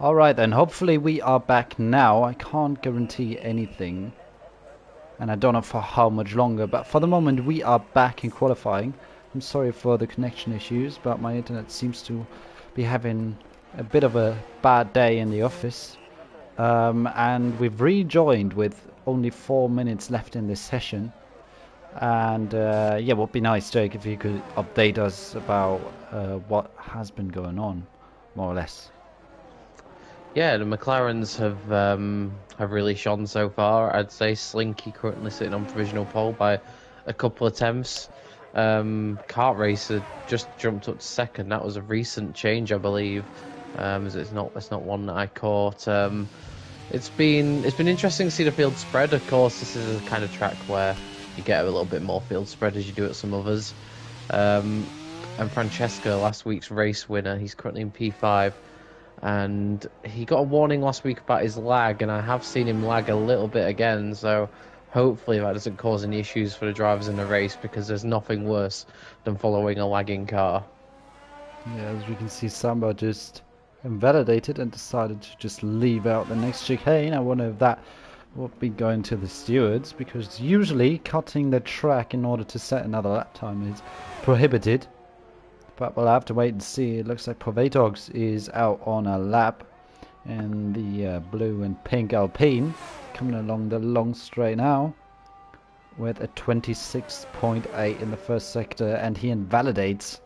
Alright then, hopefully we are back now. I can't guarantee anything. And I don't know for how much longer, but for the moment we are back in qualifying. I'm sorry for the connection issues, but my internet seems to be having a bit of a bad day in the office. And we've rejoined with only 4 minutes left in this session. And yeah, it would be nice, Jake, if you could update us about what has been going on, more or less. Yeah, the McLarens have really shone so far. I'd say Slinky currently sitting on provisional pole by a couple of tenths. Kart Racer just jumped up to second. That was a recent change, I believe. As it's not one that I caught. It's been interesting to see the field spread. Of course, this is a kind of track where you get a little bit more field spread as you do at some others. And Francesco, last week's race winner, he's currently in P5. And he got a warning last week about his lag, and I have seen him lag a little bit again, so hopefully that doesn't cause any issues for the drivers in the race, because there's nothing worse than following a lagging car. Yeah, as we can see, Samba just invalidated and decided to just leave out the next chicane. I wonder if that will be going to the stewards, because usually cutting the track in order to set another lap time is prohibited. But we'll have to wait and see. It looks like Povetox is out on a lap. And the blue and pink Alpine coming along the long straight now with a 26.8 in the first sector, and he invalidates.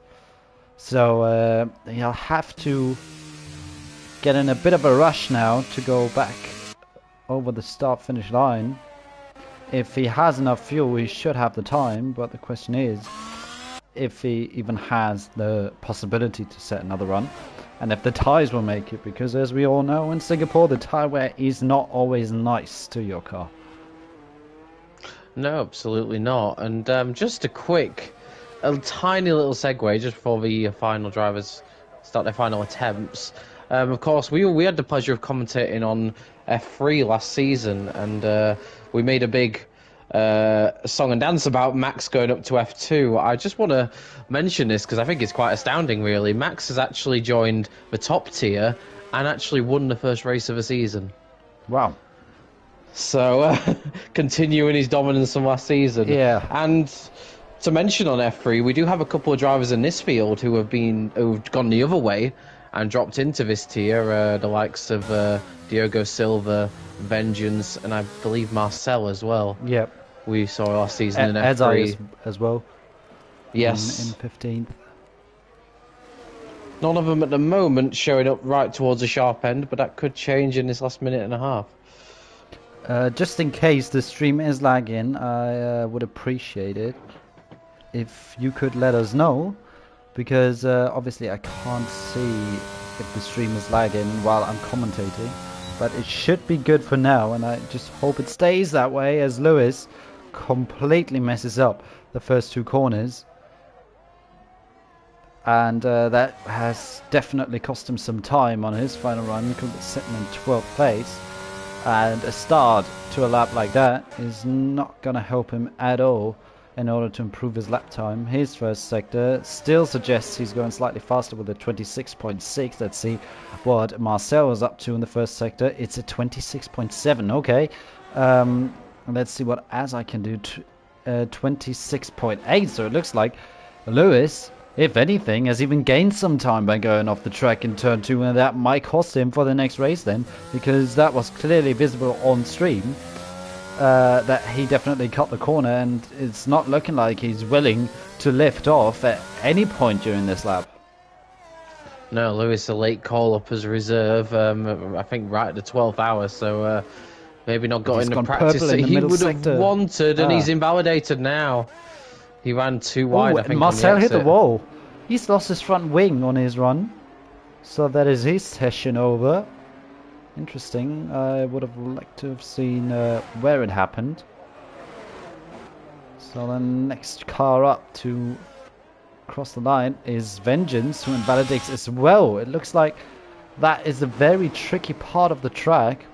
So he'll have to get in a bit of a rush now to go back over the start-finish line. If he has enough fuel, he should have the time, but the question is if he even has the possibility to set another run, and if the tyres will make it, because as we all know, in Singapore the tyre wear is not always nice to your car. No, absolutely not. And just a tiny little segue just before the final drivers start their final attempts. Of course, we had the pleasure of commentating on F3 last season, and we made a big song and dance about Max going up to F2. I just want to mention this because I think it's quite astounding, really. Max has actually joined the top tier and actually won the first race of the season. Wow. So, continuing his dominance from last season. Yeah. And to mention on F3, we do have a couple of drivers in this field who've gone the other way and dropped into this tier, the likes of Diogo Silva, Vengeance, and I believe Marcel as well. Yep. We saw last season in F3 as well. Yes. In 15th. None of them at the moment showing up right towards the sharp end, but that could change in this last minute and a half. Just in case the stream is lagging, I would appreciate it if you could let us know, because obviously I can't see if the stream is lagging while I'm commentating, but it should be good for now, and I just hope it stays that way, as Lewis completely messes up the first two corners, and that has definitely cost him some time on his final run, sitting in 12th place. And a start to a lap like that is not going to help him at all in order to improve his lap time. His first sector still suggests he's going slightly faster with a 26.6. Let's see what Marcel is up to in the first sector. It's a 26.7. Okay. Let's see what Azai can do. 26.8. So it looks like Lewis, if anything, has even gained some time by going off the track in turn 2, and that might cost him for the next race then, because that was clearly visible on stream, that he definitely cut the corner, and it's not looking like he's willing to lift off at any point during this lap. No, Lewis a late call up as a reserve, I think right at the 12th hour, so maybe not got in the practice that he would have wanted, and he's invalidated now. He ran too wide, I think. Marcel hit the wall. He's lost his front wing on his run. So that is his session over. Interesting. I would have liked to have seen where it happened. So the next car up to cross the line is Vengeance, who invalidates as well. It looks like that is a very tricky part of the track,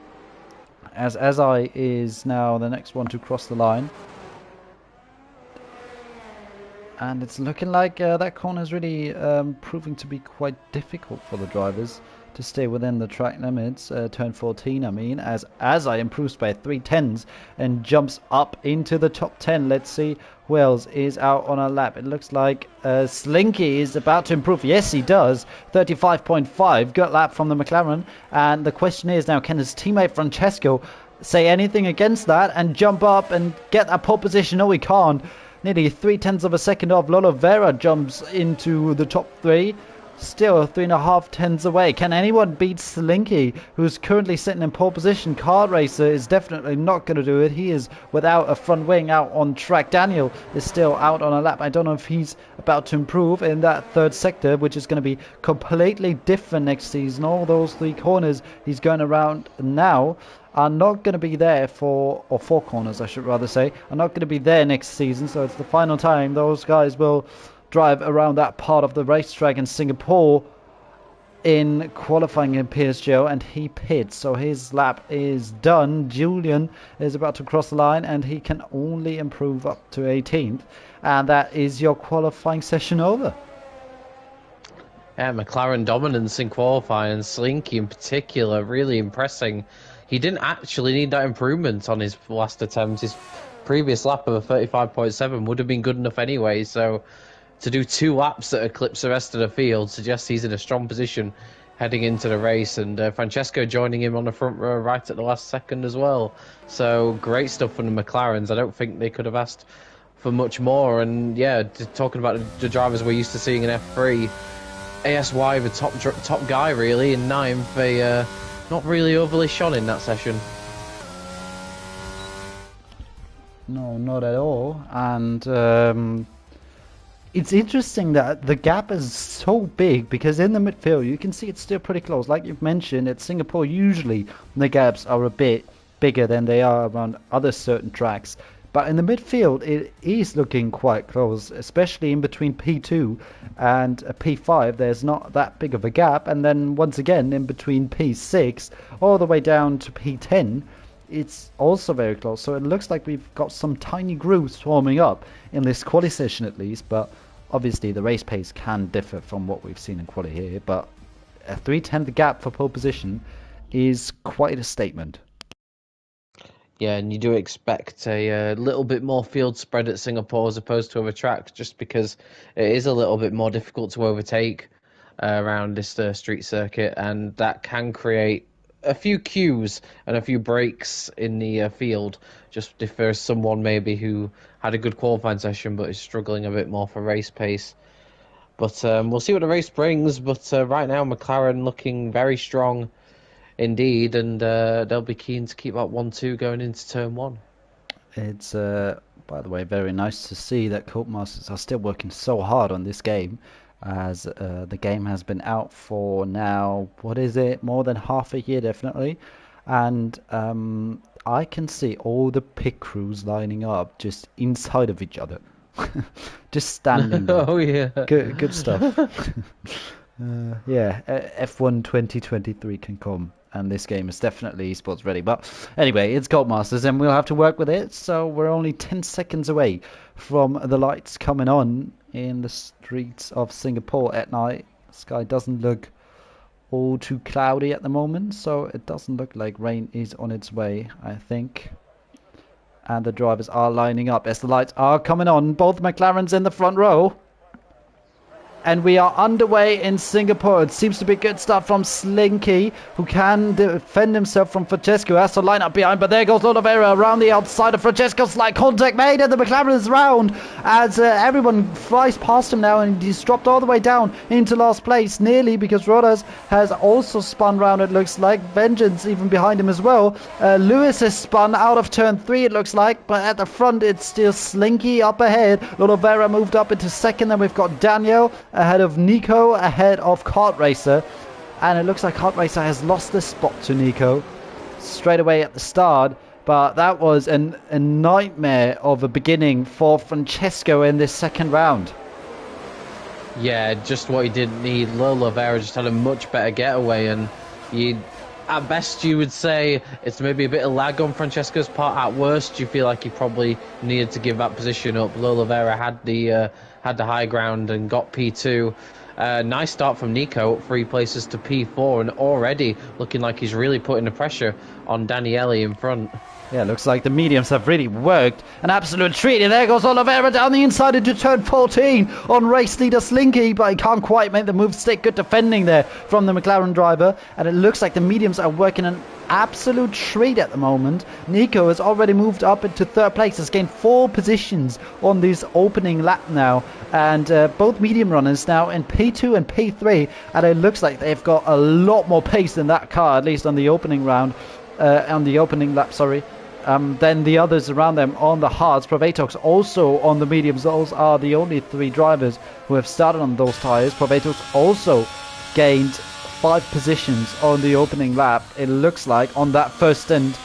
as Azai is now the next one to cross the line. And it's looking like that corner is really proving to be quite difficult for the drivers. to stay within the track limits. Turn 14, I mean, as I improves by 3 tenths and jumps up into the top 10. Let's see who else is out on a lap. It looks like Slinky is about to improve. Yes, he does. 35.5. Good lap from the McLaren. And the question is now, can his teammate Francesco say anything against that and jump up and get that pole position? No, he can't. Nearly 3/10 of a second off. Lolo Vera jumps into the top 3. Still 3.5 tenths away. Can anyone beat Slinky, who's currently sitting in pole position? Kart Racer is definitely not going to do it. He is without a front wing out on track. Daniel is still out on a lap. I don't know if he's about to improve in that third sector, which is going to be completely different next season. All those 3 corners he's going around now are not going to be there for, or 4 corners I should rather say, are not going to be there next season. So it's the final time those guys will drive around that part of the racetrack in Singapore in qualifying in PSGL, and he pits. So his lap is done. Julian is about to cross the line, and he can only improve up to 18th. And that is your qualifying session over. Yeah, McLaren dominance in qualifying, Slinky in particular, really impressing. He didn't actually need that improvement on his last attempt. His previous lap of a 35.7 would have been good enough anyway, so to do 2 laps that eclipse the rest of the field suggests he's in a strong position heading into the race, and Francesco joining him on the front row right at the last second as well. So great stuff from the McLarens. I don't think they could have asked for much more. And yeah, talking about the drivers we're used to seeing in F3, ASY the top guy really in 9th. Not really overly shone in that session. No, not at all. And it's interesting that the gap is so big, because in the midfield you can see it's still pretty close. Like you've mentioned, at Singapore usually the gaps are a bit bigger than they are around other certain tracks. But in the midfield it is looking quite close, especially in between P2 and P5. There's not that big of a gap. And then once again in between P6 all the way down to P10, it's also very close. So it looks like we've got some tiny grooves forming up in this quali session at least. But obviously the race pace can differ from what we've seen in quali here. But a 3/10 gap for pole position is quite a statement. Yeah, and you do expect a little bit more field spread at Singapore as opposed to other tracks, just because it is a little bit more difficult to overtake around this street circuit, and that can create a few queues and a few breaks in the field, just if there's someone maybe who had a good qualifying session but is struggling a bit more for race pace. But we'll see what the race brings. But right now, McLaren looking very strong indeed, and they'll be keen to keep that 1-2 going into turn 1. It's, by the way, very nice to see that Codemasters are still working so hard on this game, as the game has been out for now, what is it, more than half a year definitely. And I can see all the pit crews lining up just inside of each other. Just standing there. Oh yeah, good stuff. Yeah, F1 2023 can come, and this game is definitely esports ready. But anyway, it's Codemasters and we'll have to work with it. So we're only 10 seconds away from the lights coming on in the streets of Singapore at night. The sky doesn't look all too cloudy at the moment, so it doesn't look like rain is on its way, I think. And the drivers are lining up as the lights are coming on. Both McLarens in the front row. And we are underway in Singapore. It seems to be good stuff from Slinky, who can defend himself from Francesco. Has to line up behind, but there goes Oliveira around the outside of Francesco. Slight contact made, and the McLaren is round as everyone flies past him now, and he's dropped all the way down into last place, nearly, because Rodas has also spun round, it looks like. Vengeance even behind him as well. Lewis has spun out of turn 3, it looks like, but at the front it's still Slinky up ahead. Oliveira moved up into second, then we've got Daniel ahead of Nico, ahead of Kart Racer, and it looks like Kart Racer has lost the spot to Nico straight away at the start. But that was a nightmare of a beginning for Francesco in this second round. Yeah, just what he didn't need. Oliveira just had a much better getaway, and at best you would say it's maybe a bit of lag on Francesco's part. At worst, you feel like he probably needed to give that position up. Oliveira had the high ground and got P2. Nice start from Nico, up 3 places to P4, and already looking like he's really putting the pressure on Daniele in front. Yeah, looks like the mediums have really worked. An absolute treat. And there goes Oliveira down the inside into turn 14 on race leader Slinky, but he can't quite make the move stick. Good defending there from the McLaren driver. And it looks like the mediums are working an absolute treat at the moment. Nico has already moved up into 3rd place. Has gained 4 positions on this opening lap now. And both medium runners now in P2 and P3. And it looks like they've got a lot more pace than that car, at least on the opening round. On the opening lap, sorry. Then the others around them on the hards. Provatox also on the mediums. Those are the only 3 drivers who have started on those tyres. Provatox also gained 5 positions on the opening lap. It looks like on that first stint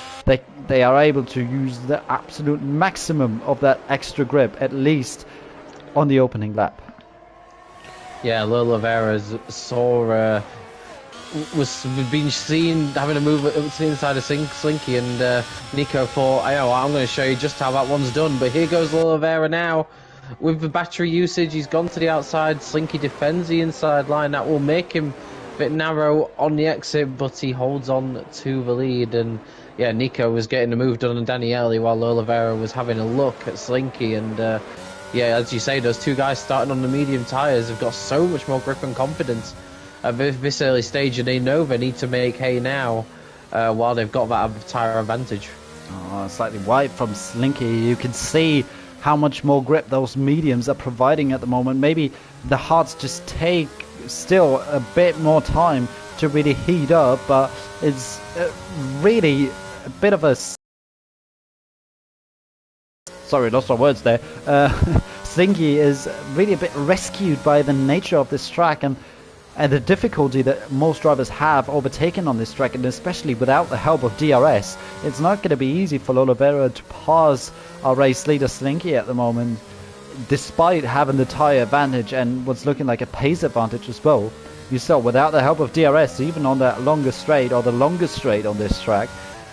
they are able to use the absolute maximum of that extra grip, at least on the opening lap. Yeah, Oliveira was being seen having a move up to the inside of Slinky, and Nico thought, I know, I'm going to show you just how that one's done. But here goes Oliveira now. With the battery usage, he's gone to the outside. Slinky defends the inside line. That will make him a bit narrow on the exit, but he holds on to the lead. And yeah, Nico was getting the move done on Daniele while Oliveira was having a look at Slinky. And yeah, as you say, those 2 guys starting on the medium tyres have got so much more grip and confidence at this early stage, and they know they need to make hay now while they've got that tyre advantage. Oh, slightly wide from Slinky. You can see how much more grip those mediums are providing at the moment. Maybe the hards just take still a bit more time to really heat up, but it's really a bit of a... Sorry, lost my words there. Slinky is really a bit rescued by the nature of this track and the difficulty that most drivers have overtaken on this track, and especially without the help of DRS. It's not going to be easy for Oliveira to pass our race leader Slinky at the moment, despite having the tyre advantage and what's looking like a pace advantage as well. You saw, without the help of DRS, even on that longer straight, or the longest straight on this track,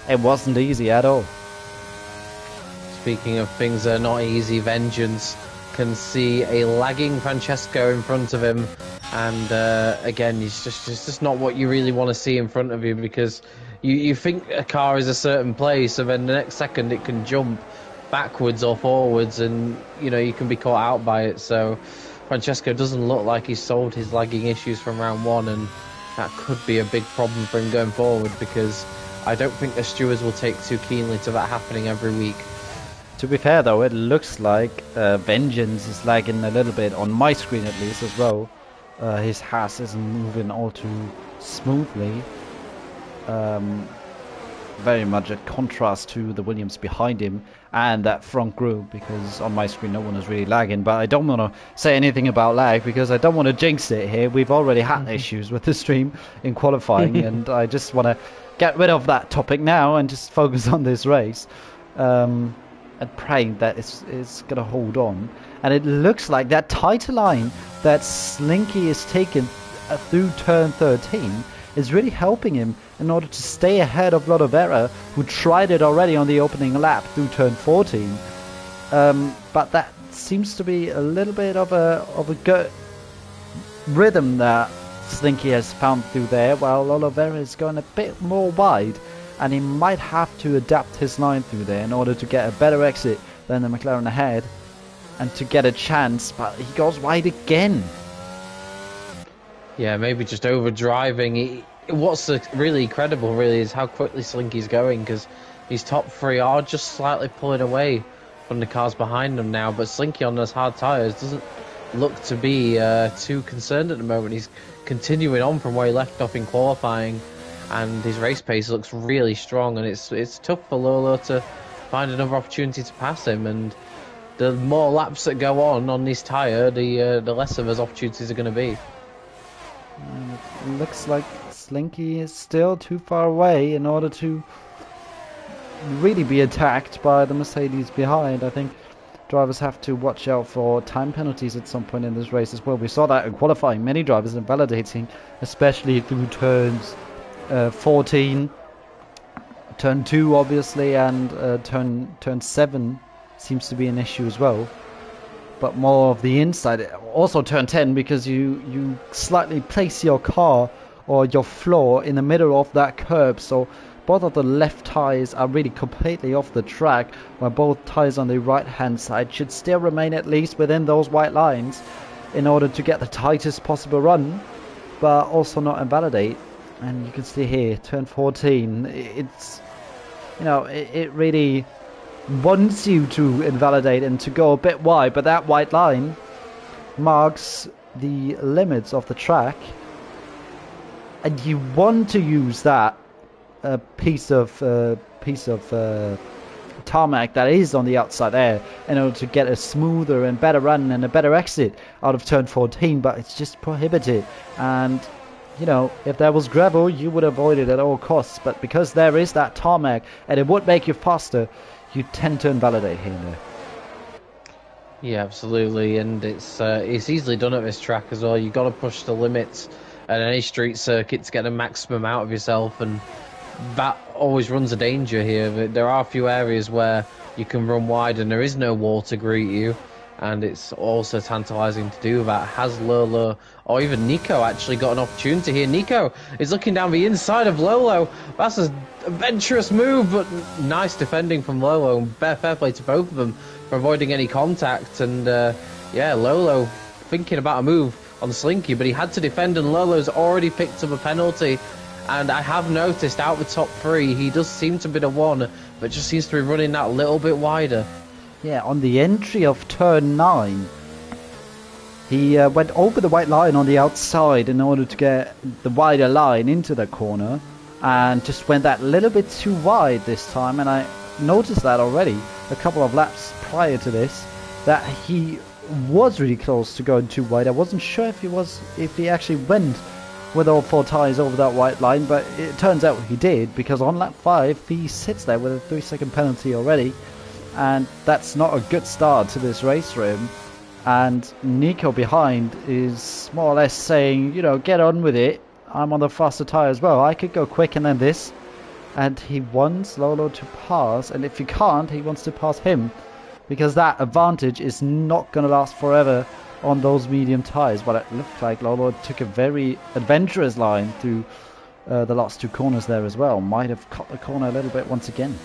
it wasn't easy at all. Speaking of things that are not easy, Vengeance can see a lagging Francesco in front of him, and again, it's just not what you really want to see in front of you, because you think a car is a certain place, and then the next second it can jump backwards or forwards, and you can be caught out by it. So Francesco doesn't look like he's solved his lagging issues from round 1, and that could be a big problem for him going forward, because I don't think the stewards will take too keenly to that happening every week. To be fair though, it looks like Vengeance is lagging a little bit, on my screen at least as well. His Haas isn't moving all too smoothly. Very much a contrast to the Williams behind him and that front group, because on my screen no one is really lagging. But I don't want to say anything about lag, because I don't want to jinx it here. We've already had issues with the stream in qualifying and I just want to get rid of that topic now and just focus on this race. And praying that it's going to hold on. And it looks like that tighter line that Slinky is taken through turn 13 is really helping him in order to stay ahead of Oliveira, who tried it already on the opening lap through turn 14. But that seems to be a little bit of a good rhythm that Slinky has found through there, while Oliveira is going a bit more wide. And he might have to adapt his line through there in order to get a better exit than the McLaren ahead and to get a chance, but he goes wide again. Yeah, maybe just over driving. What's really incredible really is how quickly Slinky's going, because these top 3 are just slightly pulling away from the cars behind them now, but Slinky on those hard tyres doesn't look to be too concerned at the moment. He's continuing on from where he left off in qualifying, and his race pace looks really strong, and it's tough for Lolo to find another opportunity to pass him. And the more laps that go on this tyre, the less of those opportunities are going to be. It looks like Slinky is still too far away in order to really be attacked by the Mercedes behind. I think drivers have to watch out for time penalties at some point in this race as well. We saw that in qualifying. Many drivers invalidating, especially through turns 14, turn 2 obviously, and turn 7 seems to be an issue as well. but more of the inside. Also turn 10 because you slightly place your car or your floor in the middle of that curb, so both of the left tires are really completely off the track, while both tires on the right hand side should still remain at least within those white lines in order to get the tightest possible run, but also not invalidate. And you can see here, turn 14, it's, you know, it really wants you to invalidate and to go a bit wide, but that white line marks the limits of the track, and you want to use that piece of tarmac that is on the outside there in order to get a smoother and better run and a better exit out of turn 14, but it's just prohibited. And you know, if there was gravel, you would avoid it at all costs, but because there is that tarmac and it would make you faster, you tend to invalidate here and there. Yeah, absolutely, and it's easily done at this track as well. You've got to push the limits at any street circuit to get the maximum out of yourself, and that always runs a danger here. But there are a few areas where you can run wide and there is no wall to greet you, and it's also tantalising to do that. Has Lolo or even Nico actually got an opportunity here? Nico is looking down the inside of Lolo. That's a adventurous move, but nice defending from Lolo, and fair play to both of them for avoiding any contact. And yeah, Lolo thinking about a move on Slinky, but he had to defend, and Lolo's already picked up a penalty. And I have noticed out the top three, he does seem to be the one, but just seems to be running that little bit wider. Yeah, on the entry of turn 9, he went over the white line on the outside in order to get the wider line into the corner, and just went that little bit too wide this time. And I noticed that already a couple of laps prior to this, that he was really close to going too wide. I wasn't sure if he actually went with all 4 tires over that white line, but it turns out he did, because on lap 5 he sits there with a 3-second penalty already, and that's not a good start to this race for him. And Nico behind is more or less saying, you know, get on with it, I'm on the faster tire as well, I could go quicker than this. And he wants Lolo to pass, and if he can't, he wants to pass him, because that advantage is not going to last forever on those medium tires. But it looked like Lolo took a very adventurous line through the last 2 corners there as well. Might have cut the corner a little bit once again.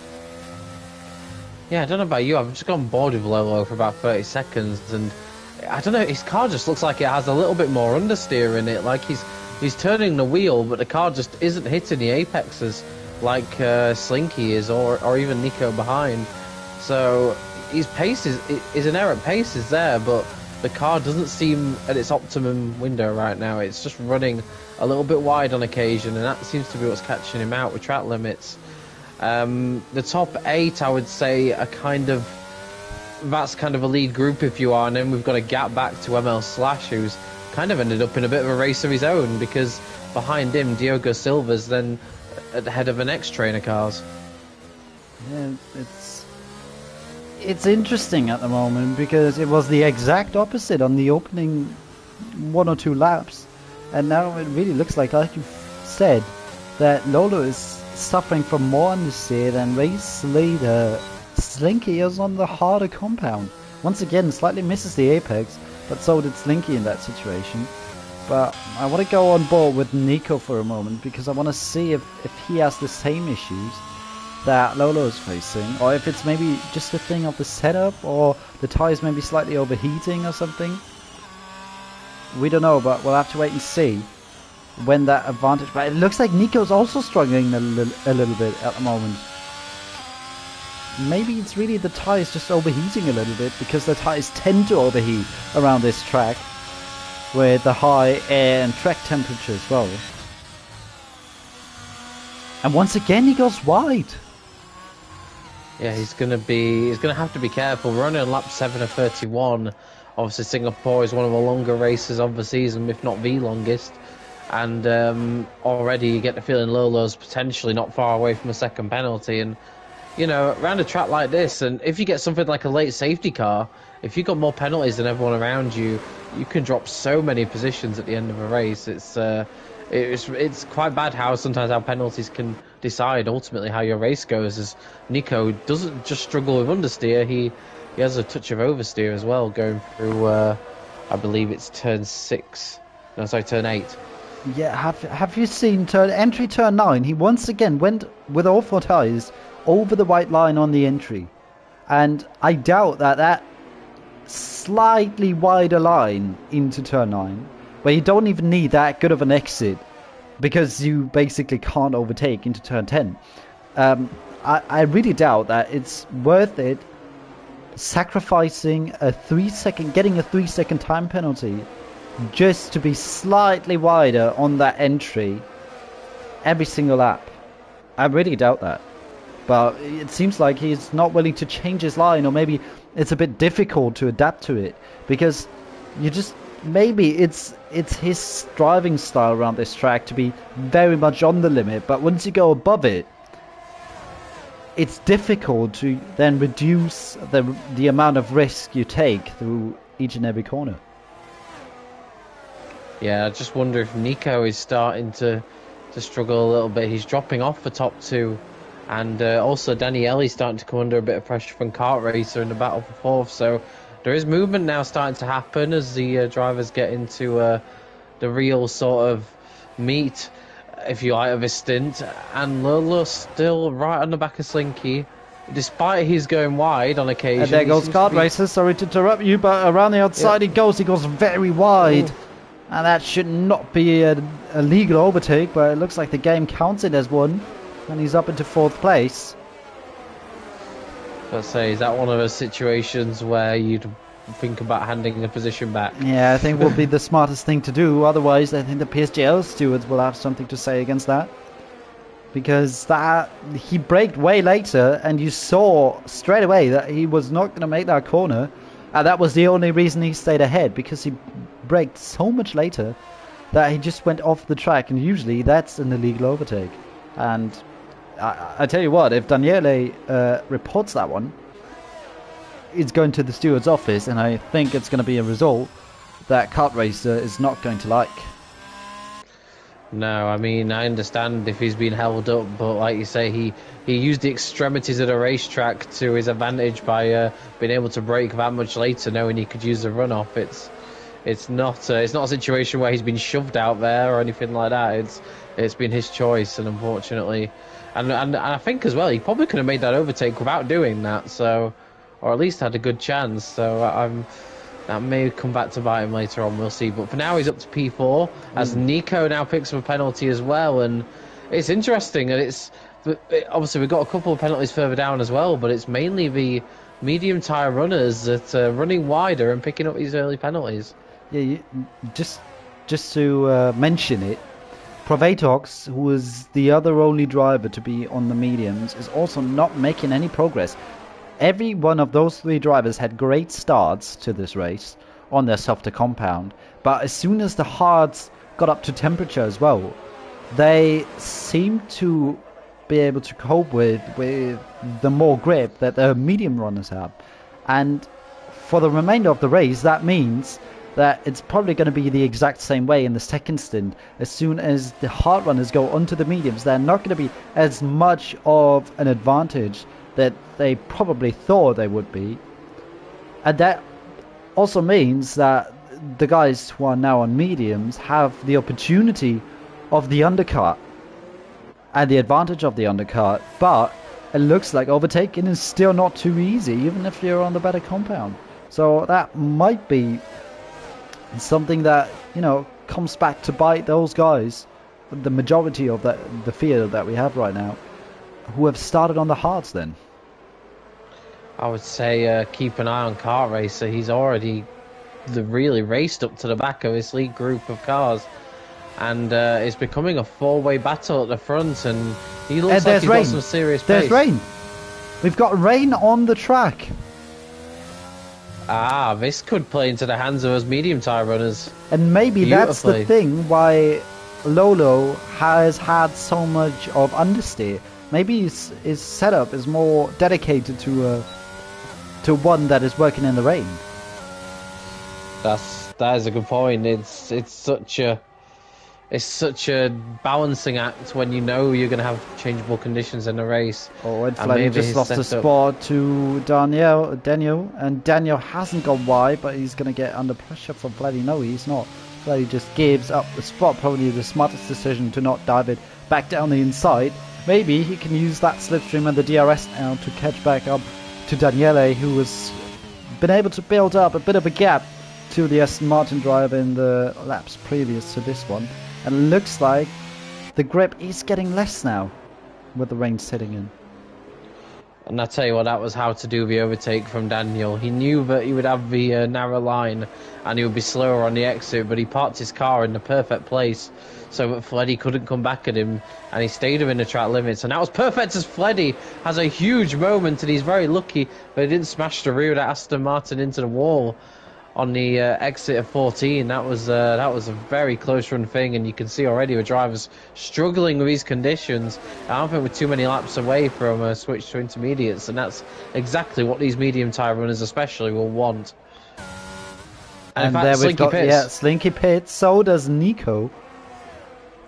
Yeah, I don't know about you, I've just gone bored with Lolo for about 30 seconds, and I don't know, his car just looks like it has a little bit more understeer in it. Like he's turning the wheel, but the car just isn't hitting the apexes like Slinky is, or even Nico behind. So his pace is an errant pace is there, but the car doesn't seem at its optimum window right now. It's just running a little bit wide on occasion, and that seems to be what's catching him out with track limits. The top 8, I would say, are that's kind of a lead group if you are, and then we've got a gap back to ML Slash, who's kind of ended up in a bit of a race of his own, because behind him Diogo Silva's then at the head of the next train of cars. Yeah, it's interesting at the moment, because it was the exact opposite on the opening 1 or 2 laps, and now it really looks like you said, that Lolo is suffering from more understeer than race leader Slinky is on the harder compound. Once again, slightly misses the apex, but so did Slinky in that situation. But I want to go on board with Nico for a moment, because I want to see if he has the same issues that Lolo is facing, or if it's maybe just a thing of the setup, or the tires maybe slightly overheating or something. We don't know, but we'll have to wait and see when that advantage. But it looks like Nico's also struggling a little bit at the moment. Maybe it's really the tires just overheating a little bit, because the tires tend to overheat around this track with the high air and track temperature as well. And once again he goes wide. Yeah, he's gonna have to be careful. We're only on lap 7 of 31. Obviously Singapore is one of the longer races of the season, if not the longest. And already you get the feeling Lolo's potentially not far away from a second penalty. And you know, around a track like this, and if you get something like a late safety car, if you've got more penalties than everyone around you, you can drop so many positions at the end of a race. It's quite bad how penalties can decide ultimately how your race goes. As Nico doesn't just struggle with understeer, he he has a touch of oversteer as well, going through. I believe it's turn 6. No, sorry, turn 8. Yeah, have you seen entry turn 9? He once again went with all four tyres over the white line on the entry. And I doubt that slightly wider line into turn 9, where you don't even need that good of an exit, because you basically can't overtake into turn 10. I really doubt that it's worth it sacrificing getting a 3-second time penalty just to be slightly wider on that entry every single lap. I really doubt that. But it seems like he's not willing to change his line, or maybe it's a bit difficult to adapt to it, because maybe it's his driving style around this track to be very much on the limit, but once you go above it, it's difficult to then reduce the amount of risk you take through each and every corner. Yeah, I just wonder if Nico is starting to struggle a little bit. He's dropping off the top 2. And also Daniele's starting to come under a bit of pressure from Kart Racer in the battle for 4th. So there is movement now starting to happen as the drivers get into the real sort of meat, if you like, of his stint. And Lolo's still right on the back of Slinky, despite his going wide on occasion. And there goes Kart Racer, sorry to interrupt you, but around the outside he goes very wide. Ooh. And that should not be a legal overtake, but it looks like the game counts it as one. And he's up into 4th place. Let's say, is that one of those situations where you'd think about handing the position back? Yeah, I think will be the smartest thing to do. Otherwise, I think the PSGL stewards will have something to say against that. Because he braked way later, and you saw straight away that he was not going to make that corner. And that was the only reason he stayed ahead, because he braked so much later that he just went off the track. And usually that's an illegal overtake. And I tell you what, if Daniele reports that one, it's going to the steward's office, and I think it's going to be a result that Kart Racer is not going to like. No, I mean, I understand if he's been held up, but like you say, he used the extremities of the racetrack to his advantage by being able to brake that much later, knowing he could use the runoff. It's not a situation where he's been shoved out there or anything like that. It's been his choice, and unfortunately, and I think as well, he probably could have made that overtake without doing that, so, or at least had a good chance. So that may come back to bite him later on. We'll see. But for now, he's up to P4 as Nico now picks up a penalty as well, and it's interesting. And obviously we've got a couple of penalties further down as well, but it's mainly the medium tyre runners that are running wider and picking up these early penalties. Yeah, just to mention it, Provatox, who was the other only driver to be on the mediums, is also not making any progress. Every one of those 3 drivers had great starts to this race on their softer compound, but as soon as the hards got up to temperature as well, they seemed to be able to cope with the more grip that the medium runners have. And for the remainder of the race, that means that it's probably going to be the exact same way in the second stint. As soon as the hard runners go onto the mediums, they're not going to be as much of an advantage that they probably thought they would be. And that also means that the guys who are now on mediums have the opportunity of the undercut and the advantage of the undercut, but it looks like overtaking is still not too easy, even if you're on the better compound. So that might be something that, comes back to bite those guys, the majority of the field that we have right now, who have started on the hards then. I would say keep an eye on Kart Racer. He's already really raced up to the back of his lead group of cars, and it's becoming a 4-way battle at the front, and he looks like he's got some serious pace. There's rain. We've got rain on the track. This could play into the hands of us medium tyre runners. And maybe that's the thing why Lolo has had so much of understeer. Maybe his setup is more dedicated to one that is working in the rain. That is a good point. It's such a it's such a balancing act when you know you're going to have changeable conditions in a race. Oh, and And Fletty maybe just his lost the setup. spot to Daniel, and Daniel hasn't gone wide, but he's going to get under pressure from Fletty. No, he's not. Fletty just gives up the spot, probably the smartest decision to not dive it back down the inside. Maybe he can use that slipstream and the DRS now to catch back up to Daniele, who has been able to build up a bit of a gap to the Aston Martin driver in the laps previous to this one. And it looks like the grip is getting less now with the rain setting in. And I tell you what, that was how to do the overtake from Daniel. He knew that he would have the narrow line and he would be slower on the exit, but he parked his car in the perfect place so that Fleddy couldn't come back at him, and he stayed within the track limits. And that was perfect, as Fleddy has a huge moment, and he's very lucky that he didn't smash the rear of that Aston Martin into the wall on the exit of 14. That was a very close run thing, and you can see already the drivers struggling with these conditions. I don't think we're too many laps away from a switch to intermediates, and that's exactly what these medium tyre runners especially will want. And in fact, there we've Slinky got pits. Slinky pits. So does Nico.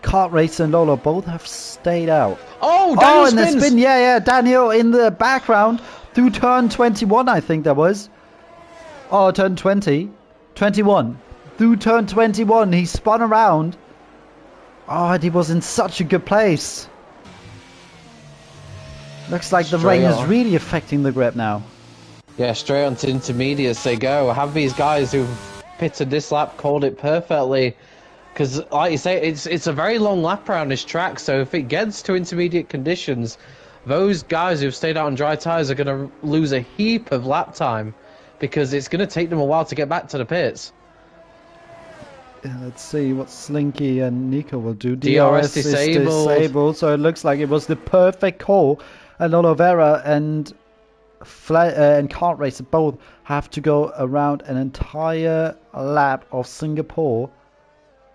Kart Racer and Lolo both have stayed out. Oh, Daniel and the spins! spin, Daniel in the background through turn 21, I think that was. Oh, turn 20. 21. Through turn 21, he spun around. Oh, and he was in such a good place. Looks like the rain is really affecting the grip now. Yeah, straight on to intermediates they go. Have these guys who've pitted this lap called it perfectly. Because, like you say, it's a very long lap around this track, so if it gets to intermediate conditions, those guys who've stayed out on dry tyres are going to lose a heap of lap time, because it's going to take them a while to get back to the pits. Let's see what Slinky and Nico will do. DRS is disabled, so it looks like it was the perfect call. And Oliveira and Kart Racer both have to go around an entire lap of Singapore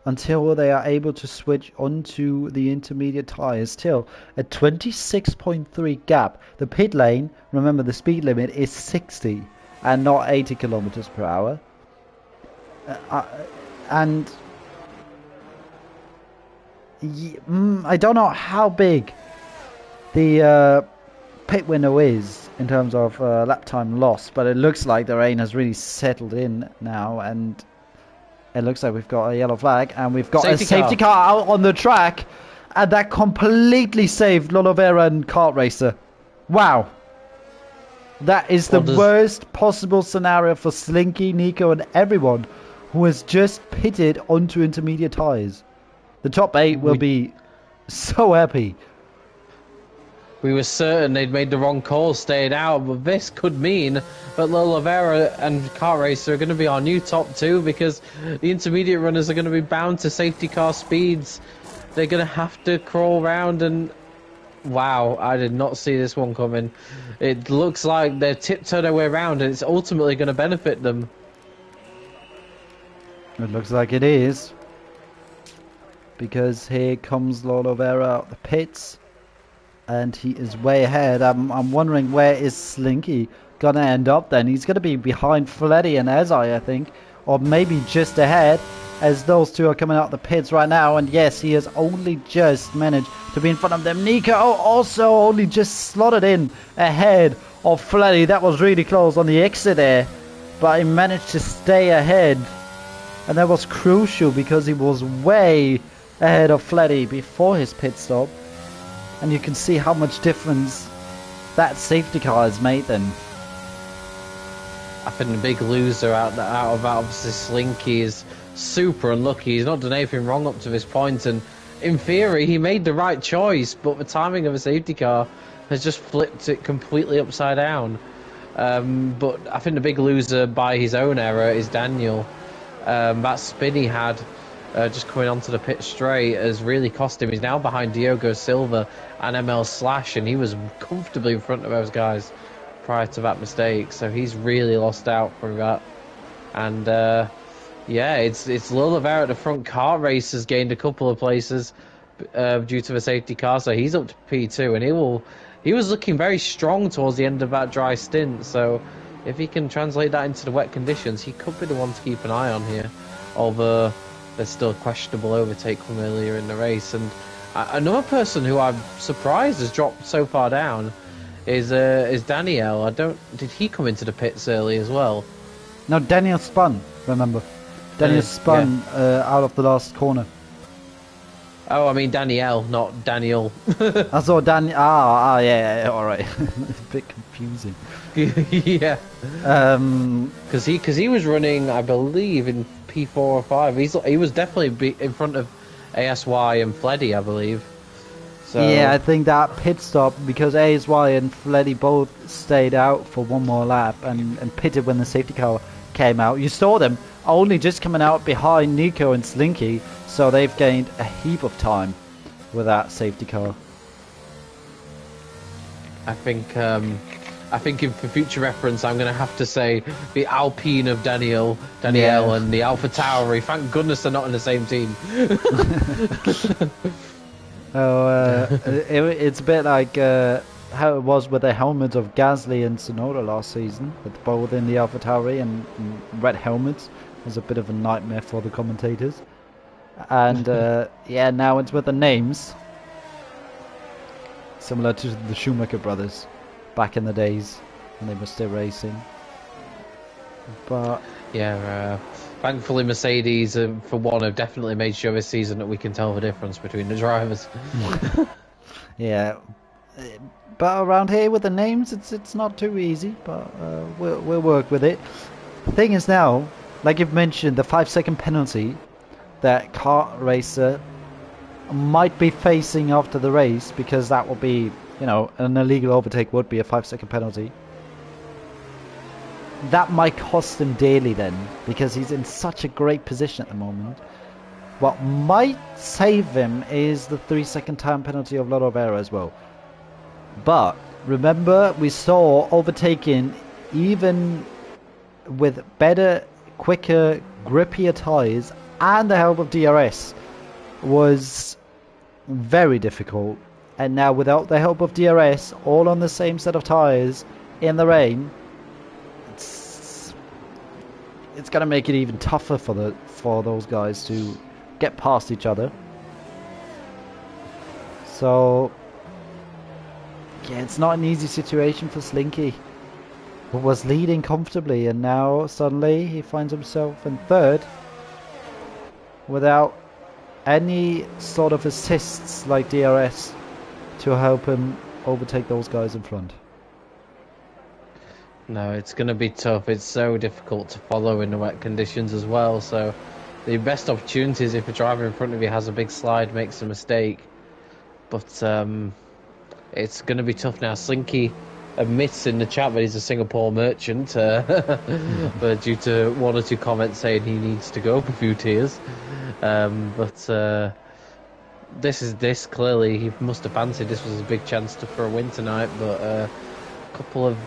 until they are able to switch onto the intermediate tyres. Still a 26.3 gap. The pit lane, remember the speed limit is 60 and not 80 kilometers per hour. And I don't know how big the pit window is in terms of lap time loss, but it looks like the rain has really settled in now, and it looks like we've got a yellow flag, and we've got a safety car out on the track, and that completely saved Lolovera and Kart Racer. Wow. That is the worst possible scenario for Slinky, Nico, and everyone who has just pitted onto intermediate tyres. The top 8 will be so happy. We were certain they'd made the wrong call staying out, but this could mean that Lolovera and Kart Racer are going to be our new top 2, because the intermediate runners are going to be bound to safety car speeds. They're going to have to crawl around, and wow, I did not see this one coming. It looks like they're tiptoed their way around, and it's ultimately going to benefit them. It looks like it is, because here comes Lolovera out the pits. And he is way ahead. I'm wondering, where is Slinky gonna end up then? He's gonna be behind Fleddy and Ezai, I think, or maybe just ahead, as those two are coming out the pits right now. And yes, he has only just managed to be in front of them. Nico also only just slotted in ahead of Fleddy. That was really close on the exit there, but he managed to stay ahead, and that was crucial because he was way ahead of Fleddy before his pit stop. And you can see how much difference that safety car has made then. I think the big loser out of that, obviously Slinky, is super unlucky. He's not done anything wrong up to this point, and in theory he made the right choice, but the timing of a safety car has just flipped it completely upside down. But I think the big loser by his own error is Daniel. That spin he had just coming onto the pit straight has really cost him. He's now behind Diogo Silva and ML Slash, and he was comfortably in front of those guys prior to that mistake, so he's really lost out from that. And yeah, it's Lolovera at the front. Kart Race has gained a couple of places due to the safety car, so he's up to P2, and he was looking very strong towards the end of that dry stint, so if he can translate that into the wet conditions, he could be the one to keep an eye on here. Although there's still a questionable overtake from earlier in the race. And another person who I'm surprised has dropped so far down is Daniel. I don't. Did he come into the pits early as well? No, Daniel spun. Remember, Daniel Yeah. spun out of the last corner. Oh, I mean Danielle, not Daniel. I saw Daniel. Yeah, all right. It's a bit confusing. Yeah. Um, Because he was running, I believe, in P4 or 5. He was definitely in front of ASY and Fleddy, I believe. yeah, So I think that pit stop, because ASY and Fleddy both stayed out for one more lap and pitted when the safety car came out. You saw them only just coming out behind Nico and Slinky, so they've gained a heap of time with that safety car. I think for future reference, I'm going to have to say the Alpine of Danielle, Yeah. and the Alpha Tauri. Thank goodness they're not in the same team. It's a bit like how it was with the helmets of Gasly and Tsunoda last season, with both in the AlphaTauri and red helmets. It was a bit of a nightmare for the commentators. And yeah, now it's with the names, similar to the Schumacher brothers back in the days when they were still racing. But Yeah, thankfully Mercedes, for one, have definitely made sure this season that we can tell the difference between the drivers. yeah, but around here with the names, it's not too easy. But we'll work with it. The thing is now, like you've mentioned, the 5-second penalty that kart racer might be facing after the race, because that will be, you know, an illegal overtake would be a 5-second penalty. That might cost him dearly then, because he's in such a great position at the moment. What might save him is the 3-second time penalty of Lotto Vera as well. But remember, we saw overtaking, even with better, quicker, grippier tyres and the help of DRS, was very difficult. And now without the help of DRS, all on the same set of tyres in the rain, it's going to make it even tougher for those guys to get past each other. So yeah, it's not an easy situation for Slinky, who was leading comfortably, and now suddenly he finds himself in third without any sort of assists like DRS to help him overtake those guys in front. No, it's going to be tough. It's so difficult to follow in the wet conditions as well. So the best opportunity is if a driver in front of you has a big slide, makes a mistake. But it's going to be tough now. Slinky admits in the chat that he's a Singapore merchant, but due to one or two comments saying he needs to go up a few tiers. But this clearly he must have fancied this was a big chance for a win tonight. But a couple of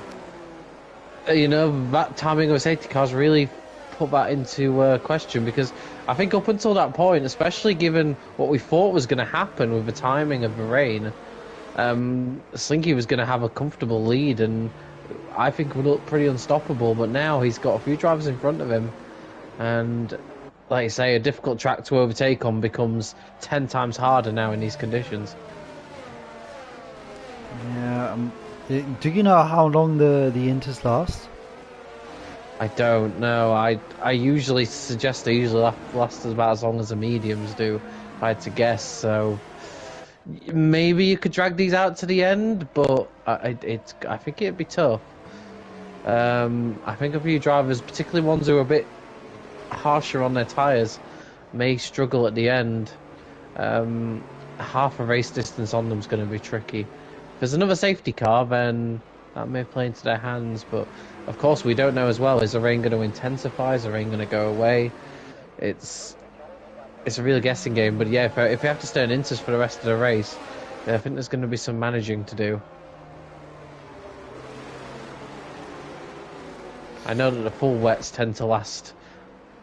that timing of a safety cars really put that into question, because I think up until that point, especially given what we thought was going to happen with the timing of the rain, Slinky was going to have a comfortable lead, and I think would look pretty unstoppable. But now he's got a few drivers in front of him, and like you say, a difficult track to overtake on becomes 10 times harder now in these conditions. Yeah. Do you know how long the inters last? I don't know. I usually suggest they usually last about as long as the mediums do, if I had to guess. So maybe you could drag these out to the end, but I think it'd be tough. I think a few drivers, particularly ones who are a bit harsher on their tyres, may struggle at the end. Half a race distance on them is going to be tricky. If there's another safety car, then that may play into their hands. But of course, we don't know as well. Is the rain going to intensify? Is the rain going to go away? It's a real guessing game. But yeah, if we have to stay on inters for the rest of the race, I think there's going to be some managing to do. I know that the full wets tend to last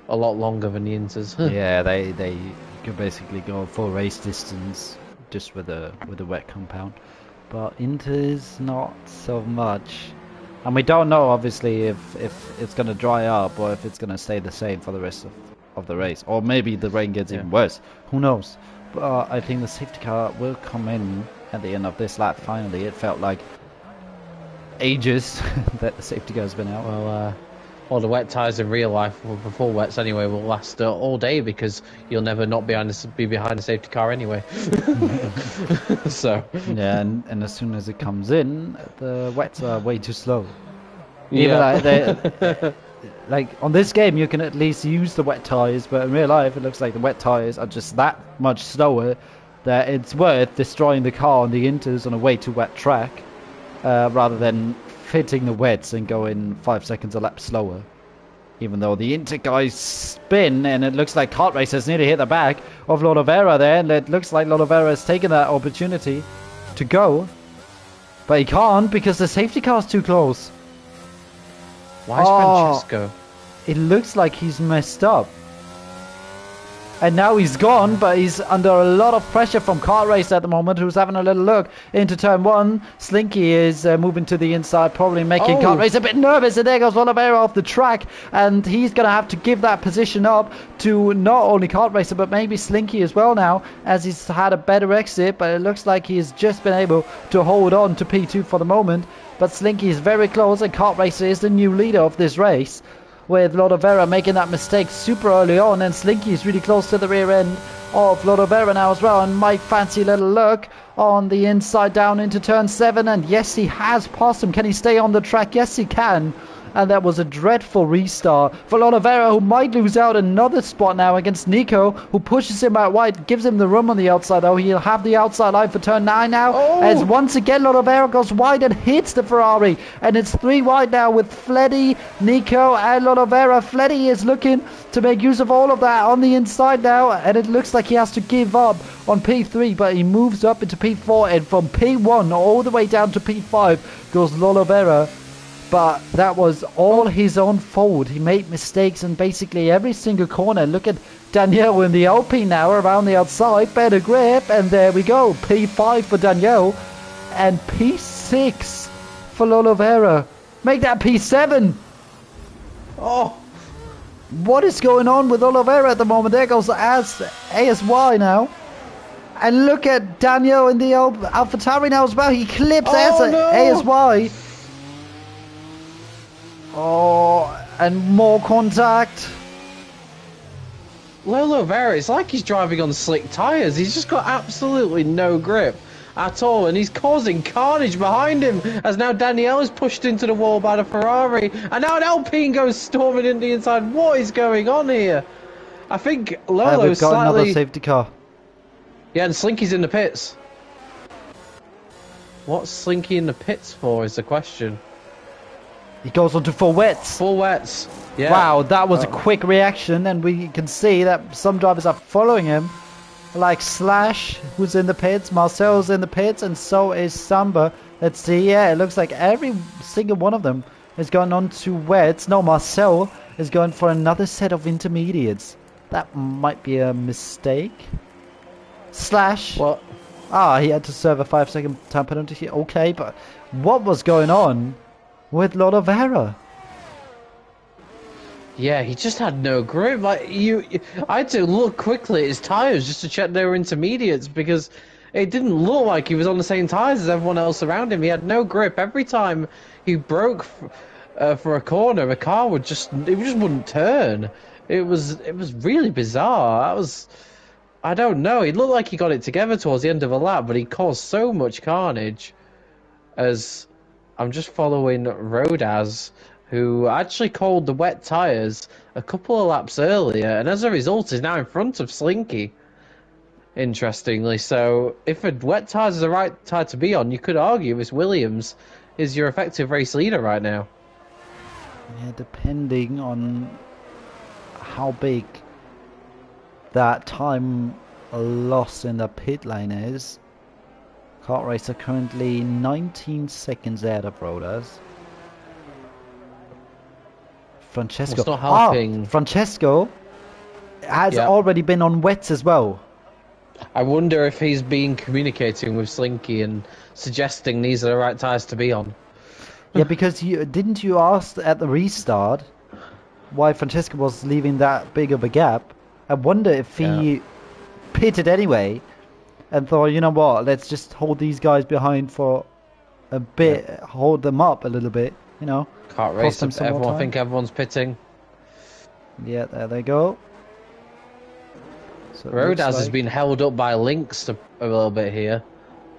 a lot longer than the inters. Yeah, they can basically go full race distance just with a wet compound. But inters not so much, and we don't know obviously if it's going to dry up or if it's going to stay the same for the rest of of the race. Or maybe the rain gets even worse. Who knows? But I think the safety car will come in at the end of this lap. Finally, it felt like ages that the safety car has been out. Well, the wet tyres in real life, for full wets anyway, will last all day because you'll never not be behind a safety car anyway. So yeah, and as soon as it comes in, the wets are way too slow. yeah. Even like on this game, you can at least use the wet tyres, but in real life, it looks like the wet tyres are just that much slower that it's worth destroying the car on the inters on a way too wet track, rather than fitting the wets and going 5 seconds a lap slower. Even though the inter guys spin, and it looks like kart racers nearly hit the back of Lodovera there, and it looks like Lodovera has taken that opportunity to go, but he can't because the safety car's too close. Why is Francesco? It looks like he's messed up. And now he's gone, but he's under a lot of pressure from Kart Race at the moment, who's having a little look into turn one. Slinky is moving to the inside, probably making Kart Race a bit nervous. And there goes Oliveira off the track. And he's going to have to give that position up to not only Kart Racer, but maybe Slinky as well now, as he's had a better exit. But it looks like he's just been able to hold on to P2 for the moment. But Slinky is very close, and Kart Racer is the new leader of this race, with Lodovera making that mistake super early on, and Slinky is really close to the rear end of Lodovera now as well, and might fancy a little look on the inside down into turn 7, and yes, he has passed him. Can he stay on the track? Yes, he can. And that was a dreadful restart for Lodovera, who might lose out another spot now against Nico, who pushes him out wide, gives him the room on the outside, though. He'll have the outside line for turn 9 now, as once again Lodovera goes wide and hits the Ferrari. And it's 3 wide now with Fleddy, Nico, and Lodovera. Fleddy is looking to make use of all of that on the inside now, and it looks like he has to give up on P3, but he moves up into P4, and from P1 all the way down to P5 goes Lodovera. But that was all his own fault. He made mistakes in basically every single corner. Look at Danielle in the Alpine now around the outside. Better grip. And there we go. P5 for Danielle. And P6 for Lodovera. Make that P7. Oh. What is going on with Lodovera at the moment? There goes ASY now. And look at Danielle in the AlphaTauri now as well. He clips ASY. Oh, and more contact. Lodovera, it's like he's driving on slick tyres. He's just got absolutely no grip at all, and he's causing carnage behind him, as now Danielle is pushed into the wall by the Ferrari, and now an Alpine goes storming into the inside. What is going on here? I think Lolo's we've got another safety car. Yeah, and Slinky's in the pits. What's Slinky in the pits for is the question. He goes on to full wets. Full wets. Yeah. Wow, that was a quick reaction, and we can see that some drivers are following him, like Slash, who's in the pits, Marcel's in the pits, and so is Samba. Let's see, yeah, it looks like every single one of them is going on to wets. No, Marcel is going for another set of intermediates. That might be a mistake. Slash. What? He had to serve a 5-second time penalty here. Okay, but what was going on with Lodovera? Yeah, he just had no grip. Like I had to look quickly at his tyres just to check they were intermediates, because it didn't look like he was on the same tyres as everyone else around him. He had no grip. Every time he broke for a corner, the car would just wouldn't turn. It was really bizarre. I don't know. He looked like he got it together towards the end of a lap, but he caused so much carnage. As I'm just following Rodaz, who actually called the wet tyres a couple of laps earlier, and as a result is now in front of Slinky, interestingly. So if a wet tyres is the right tyre to be on, you could argue Miss Williams is your effective race leader right now. Yeah, depending on how big that time loss in the pit lane is. Kart Racer currently 19 seconds ahead of Rodaz. Francesco. It's not helping. Francesco has already been on wets as well. I wonder if he's been communicating with Slinky and suggesting these are the right tyres to be on. Yeah, because didn't you ask at the restart why Francesco was leaving that big of a gap. I wonder if Yeah, he pitted anyway and thought, you know what, let's just hold these guys behind for a yeah. bit, hold them up a little bit, you know, Kart cost race. them some more Everyone, I time. think everyone's pitting. Yeah, there they go. So it looks Rodas has like been held up by Lynx a little bit here.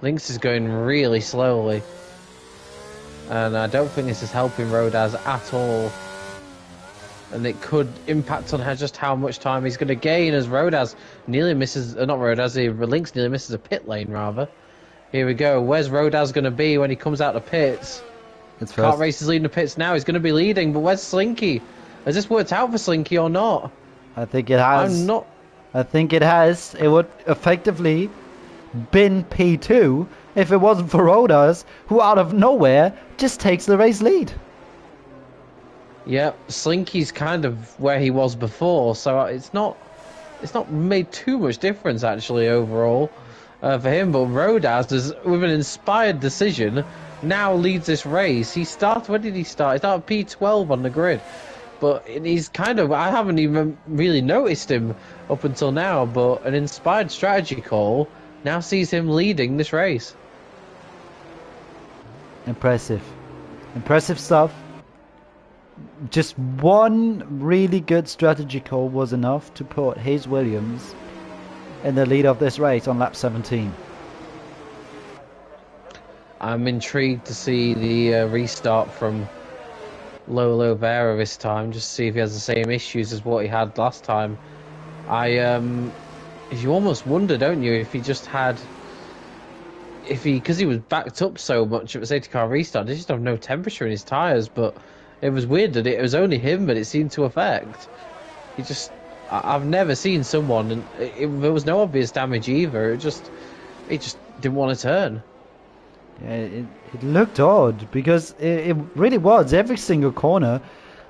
Lynx is going really slowly, and I don't think this is helping Rodas at all. And it could impact on just how much time he's going to gain as Rodas nearly misses, not Rodas, Lynx nearly misses a pit lane rather. Here we go. Where's Rodas going to be when he comes out the pits? it's Kart first. race is leading the pits now. He's going to be leading, but where's Slinky? Has this worked out for Slinky or not? I think it I'm has. not. I think it has. It would effectively been P2 if it wasn't for Rodas, who out of nowhere just takes the race lead. Yep, Slinky's kind of where he was before, so it's not made too much difference actually overall for him. But Rodas, with an inspired decision, now leads this race. He started. When did he start? He started P12 on the grid, but he's kind of. I haven't even really noticed him up until now. But an inspired strategy call now sees him leading this race. Impressive. Impressive stuff. Just one really good strategy call was enough to put Hayes Williams in the lead of this race on lap 17. I'm intrigued to see the restart from Lolo Vera this time, just to see if he has the same issues as what he had last time. You almost wonder, don't you, if he just had, because he was backed up so much at the safety car restart, he just have no temperature in his tyres, but it was weird that it was only him, but it seemed to affect. I've never seen someone, and there was no obvious damage either, he just didn't want to turn. Yeah, it looked odd because it really was every single corner,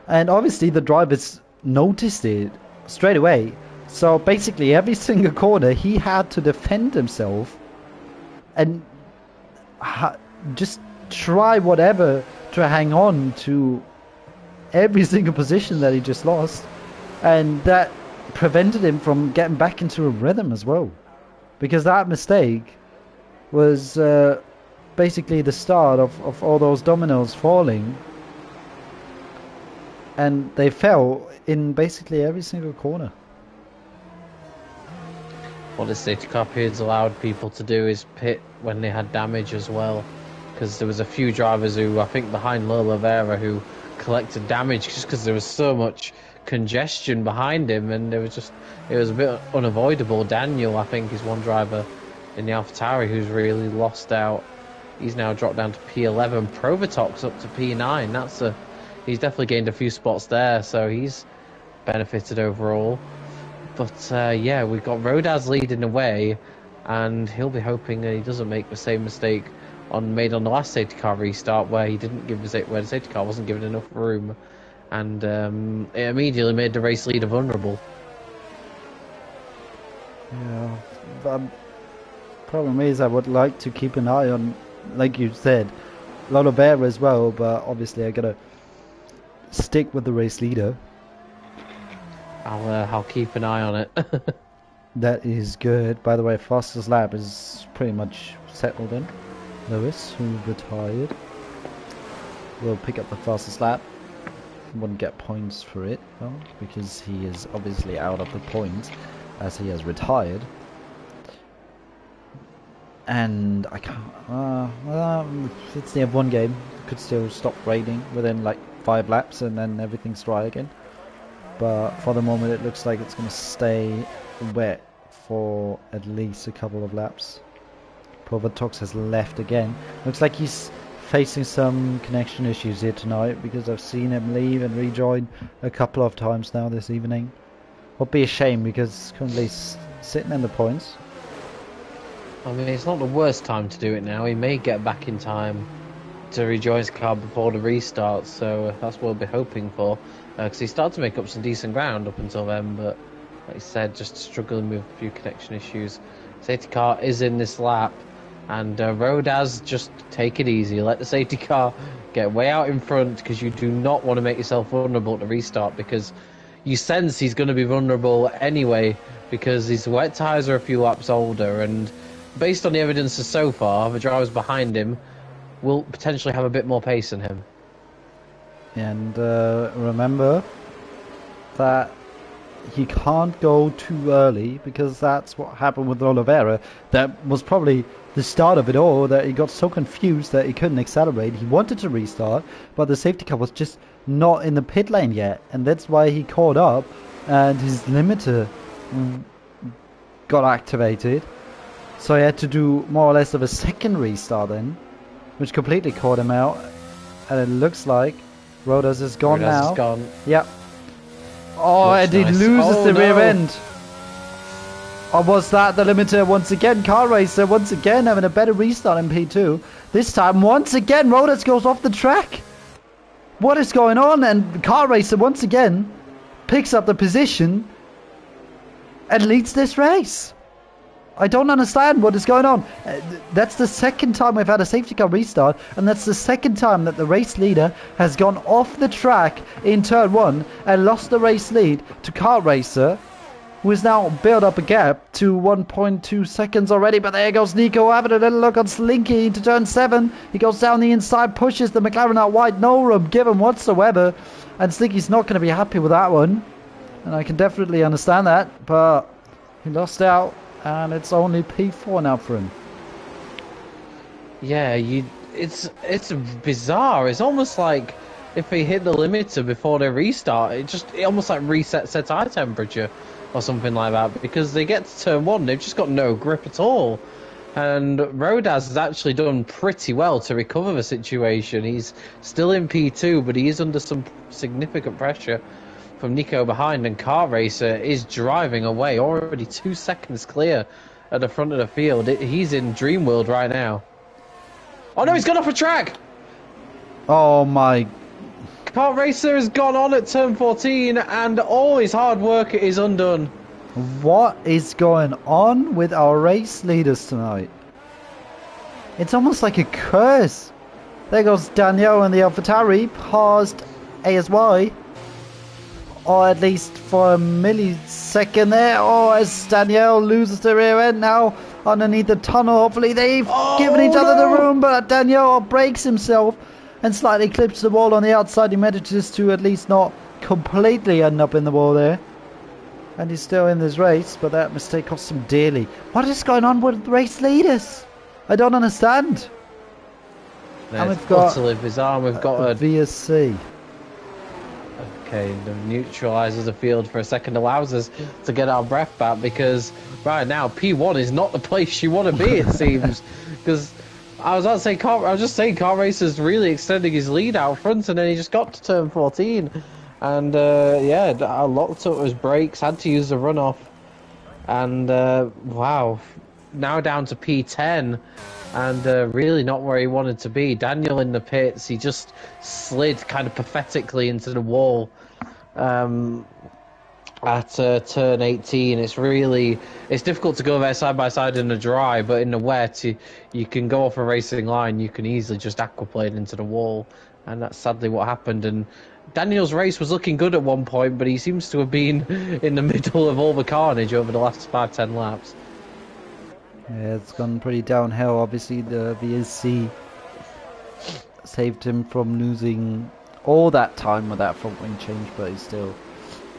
and obviously the drivers noticed it straight away. So basically every single corner he had to defend himself and just try whatever to hang on to every single position that he just lost, and that prevented him from getting back into a rhythm as well, because that mistake was basically the start of all those dominoes falling, and they fell in basically every single corner. What the safety car periods allowed people to do is pit when they had damage as well, because there was a few drivers who, I think behind Lola Vera, who collected damage just because there was so much congestion behind him, and it was a bit unavoidable. Daniel, I think, is one driver in the AlphaTauri who's really lost out. He's now dropped down to P11. Provatox up to P9. He's definitely gained a few spots there, so he's benefited overall. But yeah, we've got Rodas leading the way, and he'll be hoping that he doesn't make the same mistake made on the last safety car restart, where he didn't give where the safety car wasn't given enough room, and it immediately made the race leader vulnerable. Yeah, but problem is I would like to keep an eye on, like you said, Lolovera as well, but obviously I gotta stick with the race leader. I'll keep an eye on it. That is good. By the way, fastest lap is pretty much settled in. Lewis, who retired, will pick up the fastest lap. Wouldn't get points for it though, because he is obviously out of the points as he has retired. And I can't. It's the F1 game. Could still stop raining within like 5 laps, and then everything's dry again. But for the moment, it looks like it's going to stay wet for at least a couple of laps. Provatox has left again. Looks like he's facing some connection issues here tonight, because I've seen him leave and rejoin a couple of times now this evening. Would be a shame, because currently he's sitting in the points. I mean, it's not the worst time to do it now. He may get back in time to rejoin his car before the restart, so that's what we'll be hoping for. Because he started to make up some decent ground up until then, but like I said, just struggling with a few connection issues. Safety car is in this lap, and Rodas, just take it easy. Let the safety car Get way out in front because you do not want to make yourself vulnerable to restart because you sense he's going to be vulnerable anyway because his wet tyres are a few laps older and based on the evidence so far, the drivers behind him will potentially have a bit more pace than him. And remember that he can't go too early because that's what happened with Oliveira. That was probably the start of it all, that he got so confused that he couldn't accelerate. He wanted to restart, but the safety car was just not in the pit lane yet, and that's why he caught up and his limiter got activated. So he had to do more or less of a second restart then, which completely caught him out. And it looks like Rodas is gone now. Is gone. Yep. Oh, Looks and he nice. loses the rear No. end. Or was that the limiter once again? Car Racer once again having a better restart in P2. This time, once again, Rodas goes off the track. What is going on? And Car Racer once again picks up the position and leads this race. I don't understand what is going on. That's the second time we've had a safety car restart, and that's the second time that the race leader has gone off the track in turn 1 and lost the race lead to Car Racer, who has now built up a gap to 1.2 seconds already. But there goes Nico having a little look on Slinky into turn 7. He goes down the inside, pushes the McLaren out wide, no room given whatsoever, and Slinky's not going to be happy with that one, and I can definitely understand that, but he lost out. And it's only P4 now for him. Yeah, it's bizarre. It's almost like if they hit the limiter before they restart, it almost like resets their tire temperature or something like that. Because they get to turn 1, they've just got no grip at all. And Rodas has actually done pretty well to recover the situation. He's still in P2, but he is under some significant pressure from Nico behind, and Car Racer is driving away, already 2 seconds clear at the front of the field. He's in dream world right now. Oh no, he's gone off a track! Oh my... Car Racer has gone on at turn 14 and all his hard work is undone. What is going on with our race leaders tonight? It's almost like a curse. There goes Daniel and the AlphaTauri past ASY. Or at least for a millisecond there. Oh, as Danielle loses the rear end now underneath the tunnel. Hopefully they've given each other the room, but Danielle breaks himself and slightly clips the wall on the outside. He manages to at least not completely end up in the wall there. And he's still in this race, but that mistake cost him dearly. What is going on with race leaders? I don't understand. And we've got utterly bizarre. We've got a VSC. Okay, the neutralises the field for a second, allows us to get our breath back because right now P1 is not the place you want to be, it seems. Because I was just saying Car Racer's really extending his lead out front, and then he just got to turn 14, and yeah, I locked up his brakes, had to use the runoff, and wow, now down to P10. And really not where he wanted to be. Daniel in the pits, he just slid kind of pathetically into the wall at turn 18. It's difficult to go there side by side in the dry, but in the wet, you can go off a racing line, you can easily just aquaplane into the wall, and that's sadly what happened. And Daniel's race was looking good at one point, but he seems to have been in the middle of all the carnage over the last 5-10 laps. Yeah, it's gone pretty downhill. Obviously, the VSC saved him from losing all that time with that front wing change, but he's still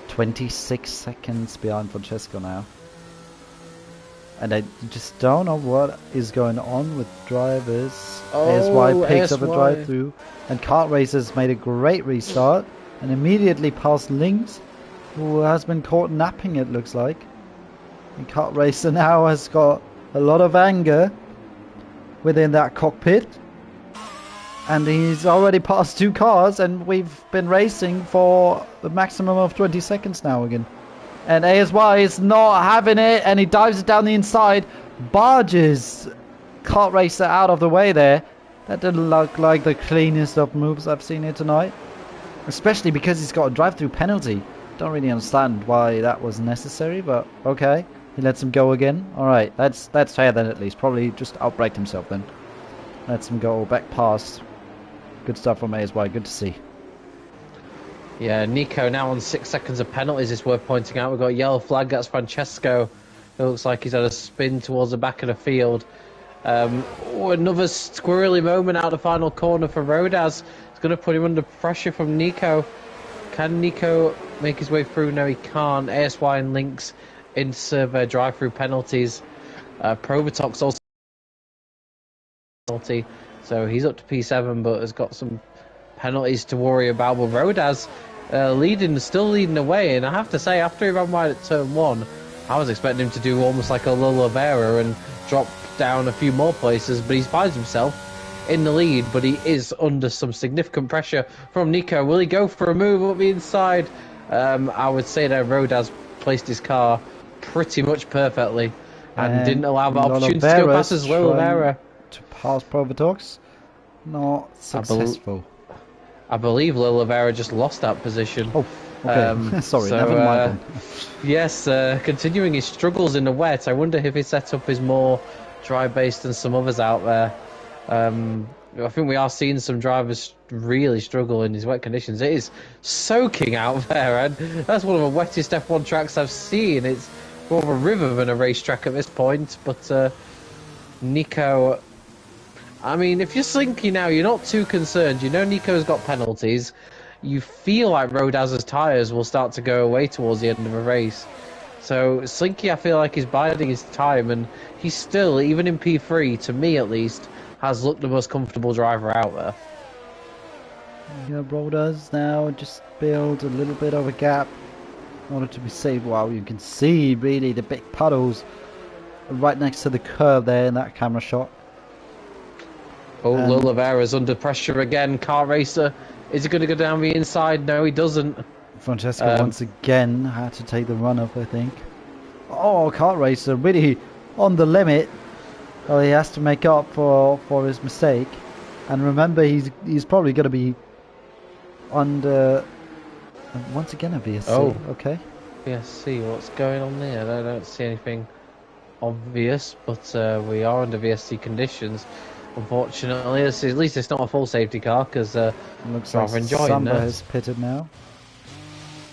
26 seconds behind Francesco now. And I just don't know what is going on with drivers. ASY picks up a drive through, and Kart Racers made a great restart and immediately passed Lynx, who has been caught napping, it looks like. And Kart Racer now has got a lot of anger within that cockpit, and he's already passed 2 cars, and we've been racing for the maximum of 20 seconds now again. And ASY is not having it, and he dives it down the inside, barges Kart Racer out of the way there. That didn't look like the cleanest of moves I've seen here tonight, especially because he's got a drive-through penalty. Don't really understand why that was necessary, but okay. He lets him go again. Alright, that's fair then at least. Probably just outbraked himself then. Lets him go back past. Good stuff from ASY. Good to see. Yeah, Nico now on 6 seconds of penalties. It's worth pointing out. We've got a yellow flag. That's Francesco. It looks like he's had a spin towards the back of the field. Another squirrely moment out the final corner for Rodaz. It's going to put him under pressure from Nico. Can Nico make his way through? No, he can't. ASY and Lynx in serve drive-through penalties. Provotox also penalty, so he's up to P7, but has got some penalties to worry about. But Rodaz still leading the way, and I have to say, after he ran wide at turn 1, I was expecting him to do almost like a Lulavera and drop down a few more places, but he finds himself in the lead, but he is under some significant pressure from Nico. Will he go for a move up the inside? I would say that Rodaz placed his car pretty much perfectly and didn't allow the opportunity to go past his Lulavera. To pass Provotox, not successful. I believe Lulavera just lost that position. Oh, okay. Sorry, so, never mind. Yes, continuing his struggles in the wet. I wonder if his setup is more dry-based than some others out there. I think we are seeing some drivers really struggle in these wet conditions. It is soaking out there, and that's one of the wettest F1 tracks I've seen. It's more of a river than a racetrack at this point, but Nico... I mean, if you're Slinky now, you're not too concerned. You know Nico's got penalties. You feel like Rodaz's tyres will start to go away towards the end of the race. So Slinky, I feel like, is biding his time, and he's still, even in P3, to me at least, has looked the most comfortable driver out there. Yeah, Rodaz now just build a little bit of a gap in order to be safe. Wow, you can see really the big puddles right next to the curve there in that camera shot. Oh, Lulavera's under pressure again. Car racer, is he going to go down the inside? No, he doesn't. Francesco once again had to take the run up, I think. Oh, car racer really on the limit. Well, he has to make up for his mistake. And remember, he's probably going to be under once again a VSC. Oh, okay. VSC, what's going on there? I don't see anything obvious, but we are under VSC conditions. Unfortunately, at least it's not a full safety car, because looks like Samba has pitted now.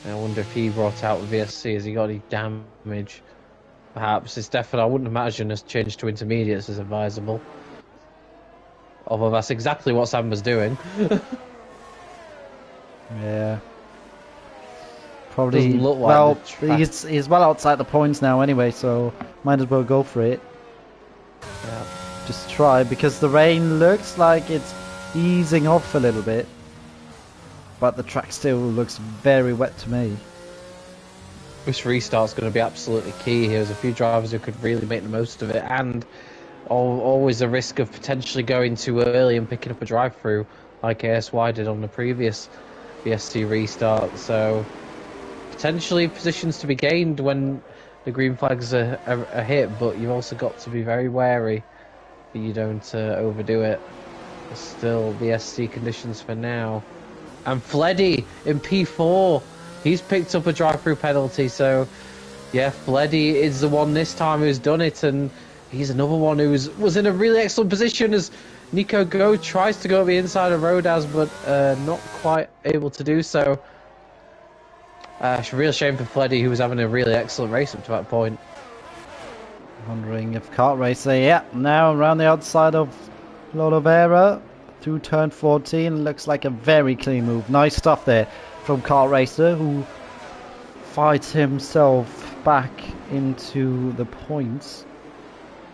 I wonder if he brought out the VSC. Has he got any damage? Perhaps. It's definitely, I wouldn't imagine a change to intermediates is advisable. Although that's exactly what Samba's doing. Yeah. Probably. Look like well, he's well outside the points now anyway, so might as well go for it. Yeah. Just try, because the rain looks like it's easing off a little bit, but the track still looks very wet to me. This restart's going to be absolutely key here. There's a few drivers who could really make the most of it, and always a risk of potentially going too early and picking up a drive-through like ASY did on the previous VSC restart. So potentially positions to be gained when the green flags are hit, but you've also got to be very wary that you don't overdo it. There's still VSC conditions for now. And Fleddy in P4, he's picked up a drive-through penalty, so yeah, Fleddy is the one this time who's done it, and he's another one who was in a really excellent position as Nico tries to go to the inside of Rodaz, but not quite able to do so. It's a real shame for Fleddy, who was having a really excellent race up to that point. Wondering if Kart Racer, yeah, now around the outside of Lulavera through turn 14, looks like a very clean move. Nice stuff there from Kart Racer, who fights himself back into the points.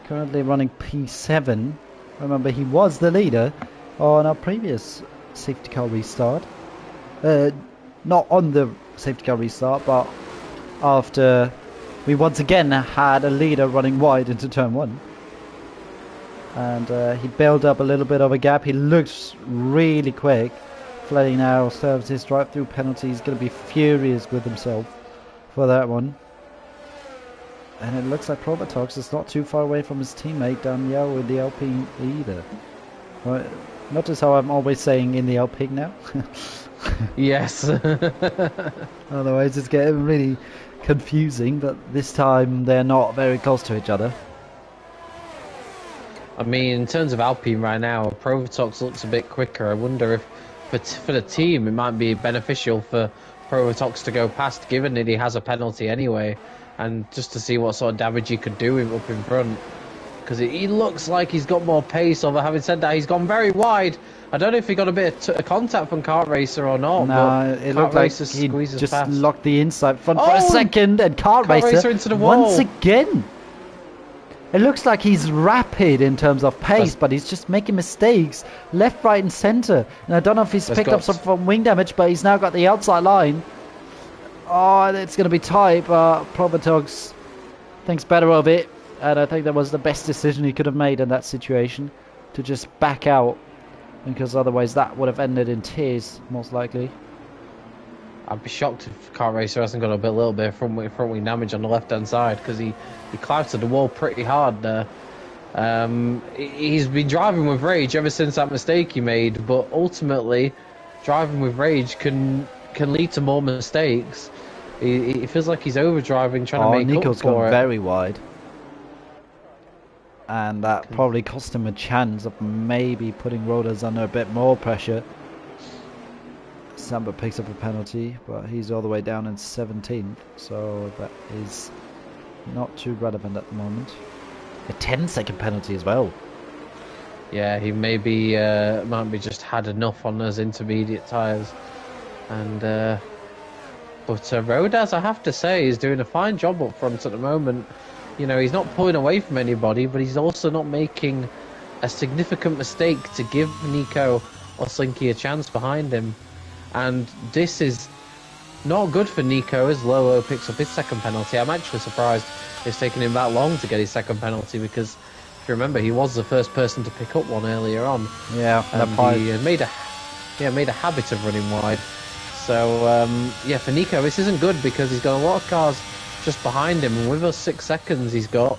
Currently running P7. Remember, he was the leader on our previous safety car restart. Not on the safety car restart, but after we once again had a leader running wide into turn 1. And he built up a little bit of a gap. He looks really quick. Fleddy now serves his drive-through penalty. He's going to be furious with himself for that one. And it looks like Provotox is not too far away from his teammate Danielle with the Alpine either. Right. Notice how I'm always saying in the Alpine now? Yes. Otherwise it's getting really confusing, but this time they're not very close to each other. I mean, in terms of Alpine right now, Provotox looks a bit quicker. I wonder if for the team it might be beneficial for Provotox to go past, given that he has a penalty anyway, and just to see what sort of damage he could do him up in front. Because he looks like he's got more pace, although having said that, he's gone very wide. I don't know if he got a bit of contact from Kart Racer or not. No, it looked like he just past. locked the inside front for a second, and Kart Racer into the wall. once again. It looks like he's rapid in terms of pace, but he's just making mistakes left, right, and centre. And I don't know if he's picked up some from wing damage, but he's now got the outside line. Oh, it's going to be tight, but Provotox thinks better of it. And I think that was the best decision he could have made in that situation, to just back out, because otherwise that would have ended in tears, most likely. I'd be shocked if Kart Racer hasn't got a little bit of front wing damage on the left hand side, because he clouted the wall pretty hard there. He's been driving with rage ever since that mistake he made, but ultimately, driving with rage can lead to more mistakes. It feels like he's overdriving, trying to make Nico's up for gone it. very wide. And that probably cost him a chance of maybe putting Rodas under a bit more pressure. Samba picks up a penalty, but he's all the way down in 17th, so that is not too relevant at the moment. A 10-second penalty as well. Yeah, he might be just had enough on those intermediate tyres. And but Rodas, I have to say, is doing a fine job up front at the moment. You know, he's not pulling away from anybody, but he's also not making a significant mistake to give Nico or Slinky a chance behind him. And this is not good for Nico as Lolo picks up his second penalty. I'm actually surprised it's taken him that long to get his second penalty, because if you remember, he was the first person to pick up one earlier on. Yeah, and he made a habit of running wide. So yeah, for Nico, this isn't good, because he's got a lot of cars just behind him, and with those 6 seconds he's got,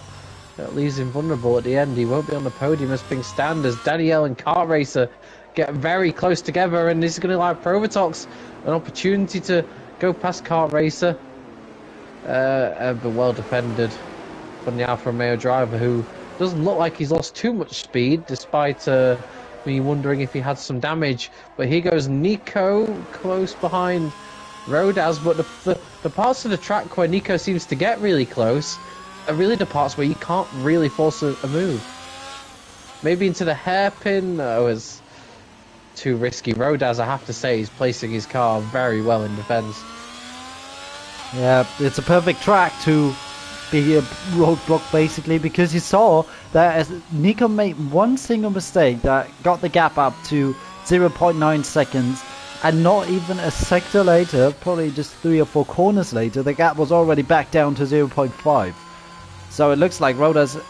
that leaves him vulnerable at the end. He won't be on the podium as things stand, as Danielle and Kart Racer get very close together, and this is going to allow Provotox an opportunity to go past Kart Racer. But well defended from the Alfa Romeo driver, who doesn't look like he's lost too much speed, despite me wondering if he had some damage. But here goes Nico, close behind Rodas, but the parts of the track where Nico seems to get really close are really the parts where you can't really force a move. Maybe into the hairpin was too risky. Rodas, I have to say, is placing his car very well in defence. Yeah, it's a perfect track to be a roadblock, basically, because you saw that as Nico made one single mistake that got the gap up to 0.9 seconds, and not even a sector later, probably just 3 or 4 corners later, the gap was already back down to 0.5. So it looks like Rodas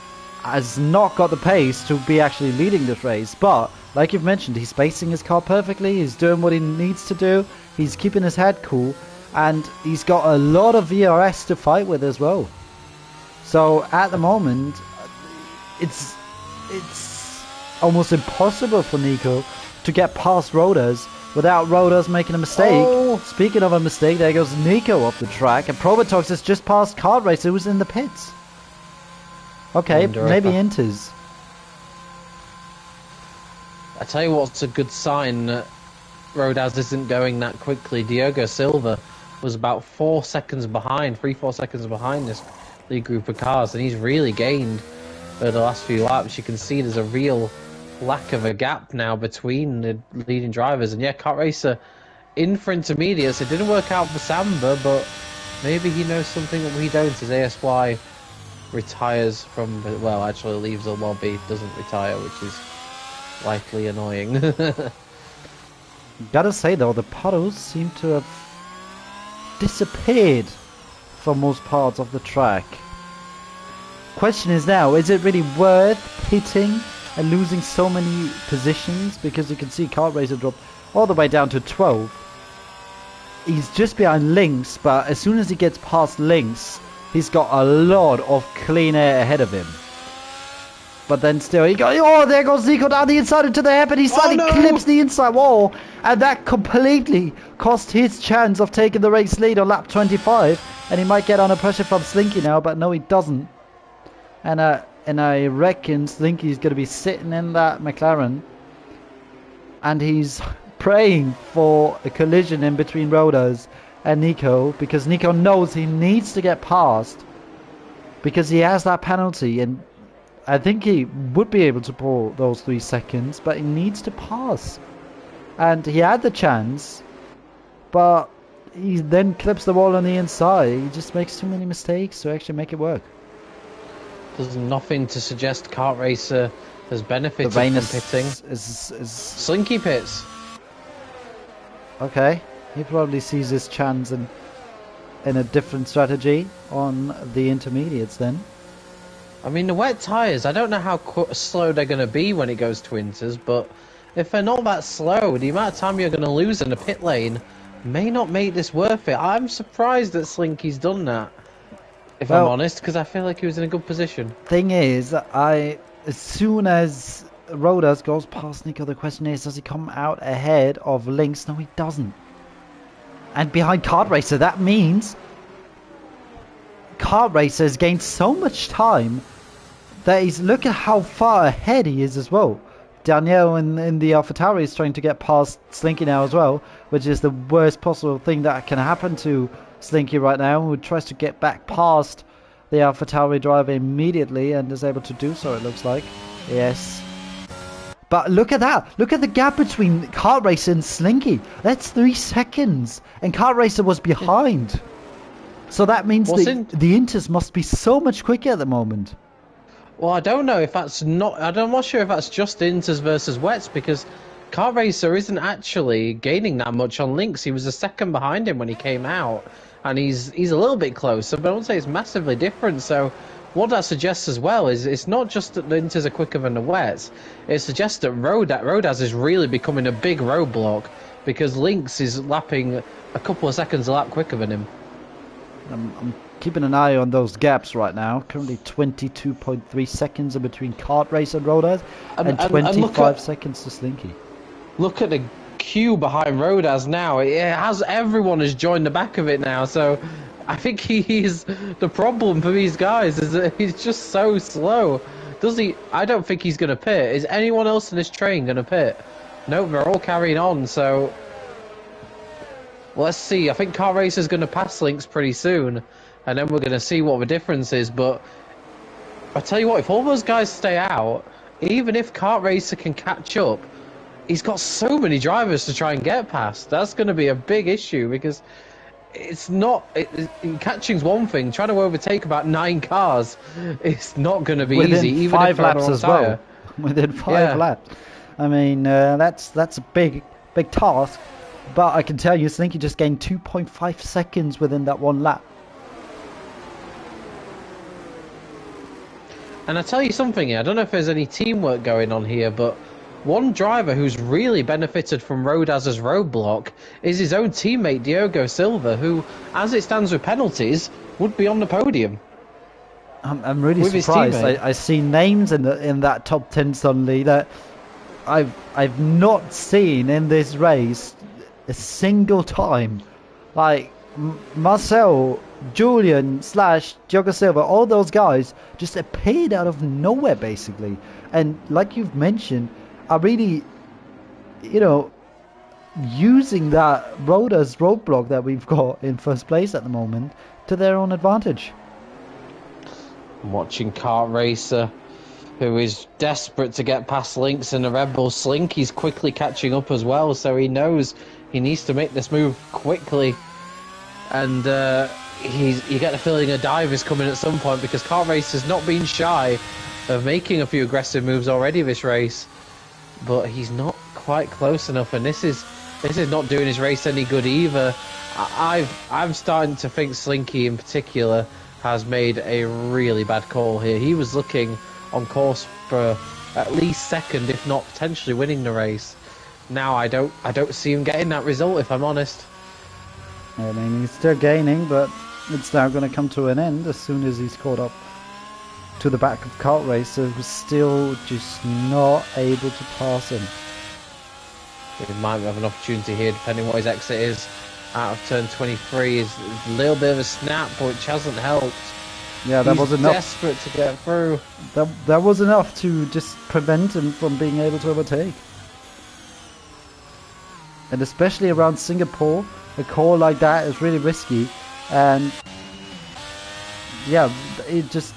has not got the pace to be actually leading this race, but like you've mentioned, he's spacing his car perfectly, he's doing what he needs to do, he's keeping his head cool, and he's got a lot of VRS to fight with as well. So at the moment, it's almost impossible for Nico to get past Rodas without Rodas making a mistake. Oh. Speaking of a mistake, there goes Nico off the track, and Provotox has just passed Kart Racer, who's in the pits. Okay, maybe enters. I tell you what's a good sign that Rodas isn't going that quickly. Diogo Silva was about 4 seconds behind, 3-4 seconds behind this lead group of cars, and he's really gained over the last few laps. You can see there's a real lack of a gap now between the leading drivers. And yeah, Kart Racer in for intermediates. It didn't work out for Samba, but maybe he knows something that we don't, as ASY retires from, well, actually leaves the lobby, doesn't retire, which is likely annoying. Gotta say though, the puddles seem to have disappeared for most parts of the track. Question is now, is it really worth pitting and losing so many positions? Because you can see Kart Racer drop all the way down to 12. He's just behind Lynx, but as soon as he gets past Lynx, he's got a lot of clean air ahead of him. But then still, he goes, oh, there goes Nico down the inside into the hairpin. He slightly clips the inside wall, and that completely cost his chance of taking the race lead on lap 25. And he might get under pressure from Slinky now, but no, he doesn't. And and I reckon Slinky's going to be sitting in that McLaren, and he's praying for a collision in between Rodas and Nico, because Nico knows he needs to get past, because he has that penalty, and I think he would be able to pull those 3 seconds, but he needs to pass. And he had the chance, but he then clips the wall on the inside. He just makes too many mistakes to actually make it work. There's nothing to suggest Kart Racer has benefited from pitting. Slinky pits. Okay, he probably sees his chance in a different strategy on the intermediates then. I mean, the wet tyres, I don't know how slow they're going to be when it goes to inters, but if they're not that slow, the amount of time you're going to lose in the pit lane may not make this worth it. I'm surprised that Slinky's done that, if I'm honest, because I feel like he was in a good position. Thing is, as soon as Rodas goes past Nico, the question is, does he come out ahead of Lynx? No, he doesn't. And behind Kart Racer, that means Kart Racer has gained so much time that he's, look at how far ahead he is as well. Danielle in the AlphaTauri is trying to get past Slinky now as well, which is the worst possible thing that can happen to Slinky right now, who tries to get back past the AlphaTauri driver immediately and is able to do so, it looks like. Yes. But look at that. Look at the gap between Kart Racer and Slinky. That's 3 seconds. And Kart Racer was behind. So that means the Inters must be so much quicker at the moment. Well, I don't know if that's not... I'm not sure if that's just Inters versus Wets, because Kart Racer isn't actually gaining that much on Lynx. He was a second behind him when he came out, and he's a little bit closer, but I wouldn't say it's massively different. So what that suggests as well is it's not just that the Inters are quicker than the Wets. It suggests that Rodas is really becoming a big roadblock, because Lynx is lapping a couple of seconds a lap quicker than him. I'm keeping an eye on those gaps right now. Currently 22.3 seconds in between Kart Racer and Rodas, and 25 seconds to Slinky. Look at the queue behind Rodas now. Everyone has joined the back of it now, so I think he's the problem for these guys, is that he's just so slow. I don't think he's going to pit. Is anyone else in this train going to pit? No, they're all carrying on, so let's see. I think Kart Racer's going to pass Lynx pretty soon, and then we're going to see what the difference is. But I tell you what, if all those guys stay out, even if Kart Racer can catch up, he's got so many drivers to try and get past. That's going to be a big issue, because it's not... catching's one thing. Trying to overtake about 9 cars, it's not going to be easy. Even 5 laps as well. Within 5 laps. I mean, that's a big task. But I can tell you, Slinky just gained 2.5 seconds within that 1 lap. And I tell you something here, I don't know if there's any teamwork going on here, but one driver who's really benefited from Rodas's roadblock is his own teammate Diogo Silva, who, as it stands with penalties, would be on the podium. I'm really surprised. I see names in that top 10 suddenly that I've not seen in this race a single time. Like Marcel, Julian / Diogo Silva, all those guys just appeared out of nowhere basically, and like you've mentioned, are really, using that Rodas roadblock that we've got in first place at the moment to their own advantage. I'm watching Kart Racer, who is desperate to get past Lynx and the Red Bull. Slinky's quickly catching up as well, so he knows he needs to make this move quickly. And you get the feeling a dive is coming at some point, because Kart Racer's not been shy of making a few aggressive moves already this race. But he's not quite close enough, and this is not doing his race any good either. I'm starting to think Slinky in particular has made a really bad call here. He was looking on course for at least second, if not potentially winning the race. Now I don't see him getting that result, if I'm honest. I mean, he's still gaining, but it's now going to come to an end as soon as he's caught up to the back of Kart Racer, who's still just not able to pass him. He might have an opportunity here, depending what his exit is. Out of turn 23 is a little bit of a snap, which hasn't helped. Yeah, that He's was enough. desperate to get through. That was enough to just prevent him from being able to overtake. And especially around Singapore, a call like that is really risky. And yeah, it just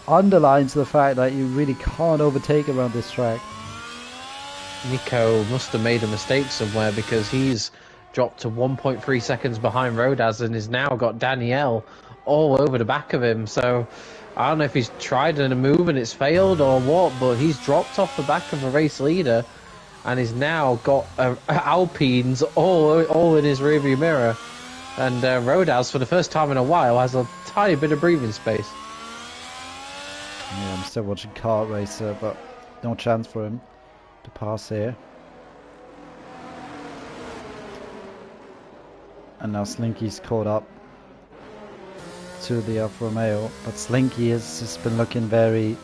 underlines the fact that you really can't overtake around this track. Nico must have made a mistake somewhere because he's dropped to 1.3 seconds behind Rodaz and has now got Danielle all over the back of him. So I don't know if he's tried a move and it's failed or what, but he's dropped off the back of a race leader and he's now got Alpines all in his rearview mirror. And Rodaz, for the first time in a while, has a tiny bit of breathing space. Yeah, I'm still watching Kart Racer, but no chance for him to pass here. And now Slinky's caught up to the Alfa Romeo, but Slinky has just been looking very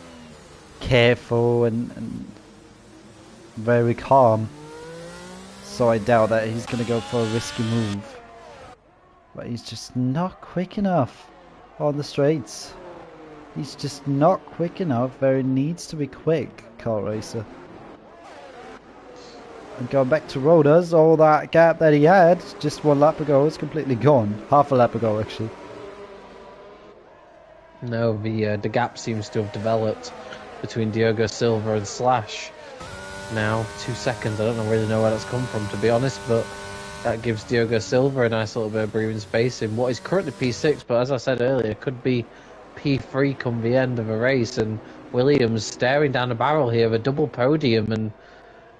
careful and very calm. So I doubt that he's going to go for a risky move. But he's just not quick enough on the straights. He's just not quick enough where he needs to be quick, Kart Racer. And going back to Rodas, all that gap that he had just 1 lap ago is completely gone. Half a lap ago, actually. No, the gap seems to have developed between Diogo Silva and Slash. Now 2 seconds. I don't really know where that's come from, to be honest, but that gives Diogo Silva a nice little bit of breathing space in what is currently P6, but as I said earlier, could be P3 come the end of a race. And Williams staring down the barrel here of a double podium, and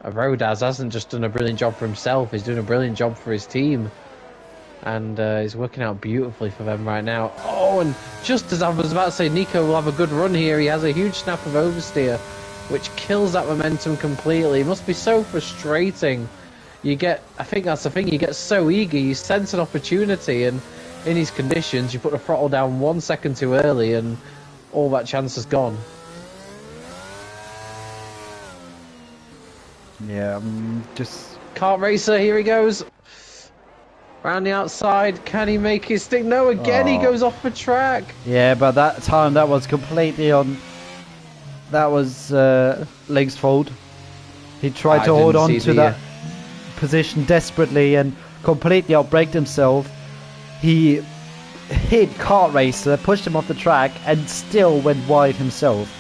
Rodaz hasn't just done a brilliant job for himself, he's doing a brilliant job for his team. And he's working out beautifully for them right now. Oh, and just as I was about to say, Nico will have a good run here. He has a huge snap of oversteer, which kills that momentum completely. It must be so frustrating. I think that's the thing, you get so eager, you sense an opportunity, and in these conditions, you put the throttle down 1 second too early, and all that chance is gone. Yeah, just... Kart Racer, here he goes. Round the outside, can he make his stick? No, again he goes off the track. Yeah, but that time that was completely on... That was Leg's fault. He tried to hold on to that position desperately and completely outbraked himself. He hit Kart Racer, pushed him off the track, and still went wide himself.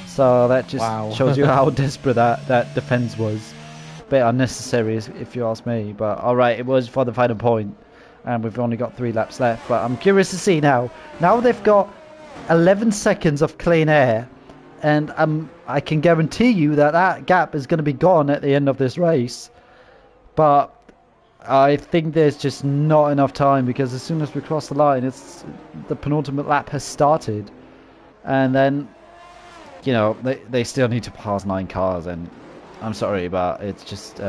So that just shows you how desperate that defense was. A bit unnecessary, if you ask me. But alright, it was for the final point. And we've only got 3 laps left. But I'm curious to see now. Now they've got 11 seconds of clean air. And I can guarantee you that gap is going to be gone at the end of this race. But I think there's just not enough time, because as soon as we cross the line, the penultimate lap has started. And then, you know, they still need to pass 9 cars, and I'm sorry, but it's just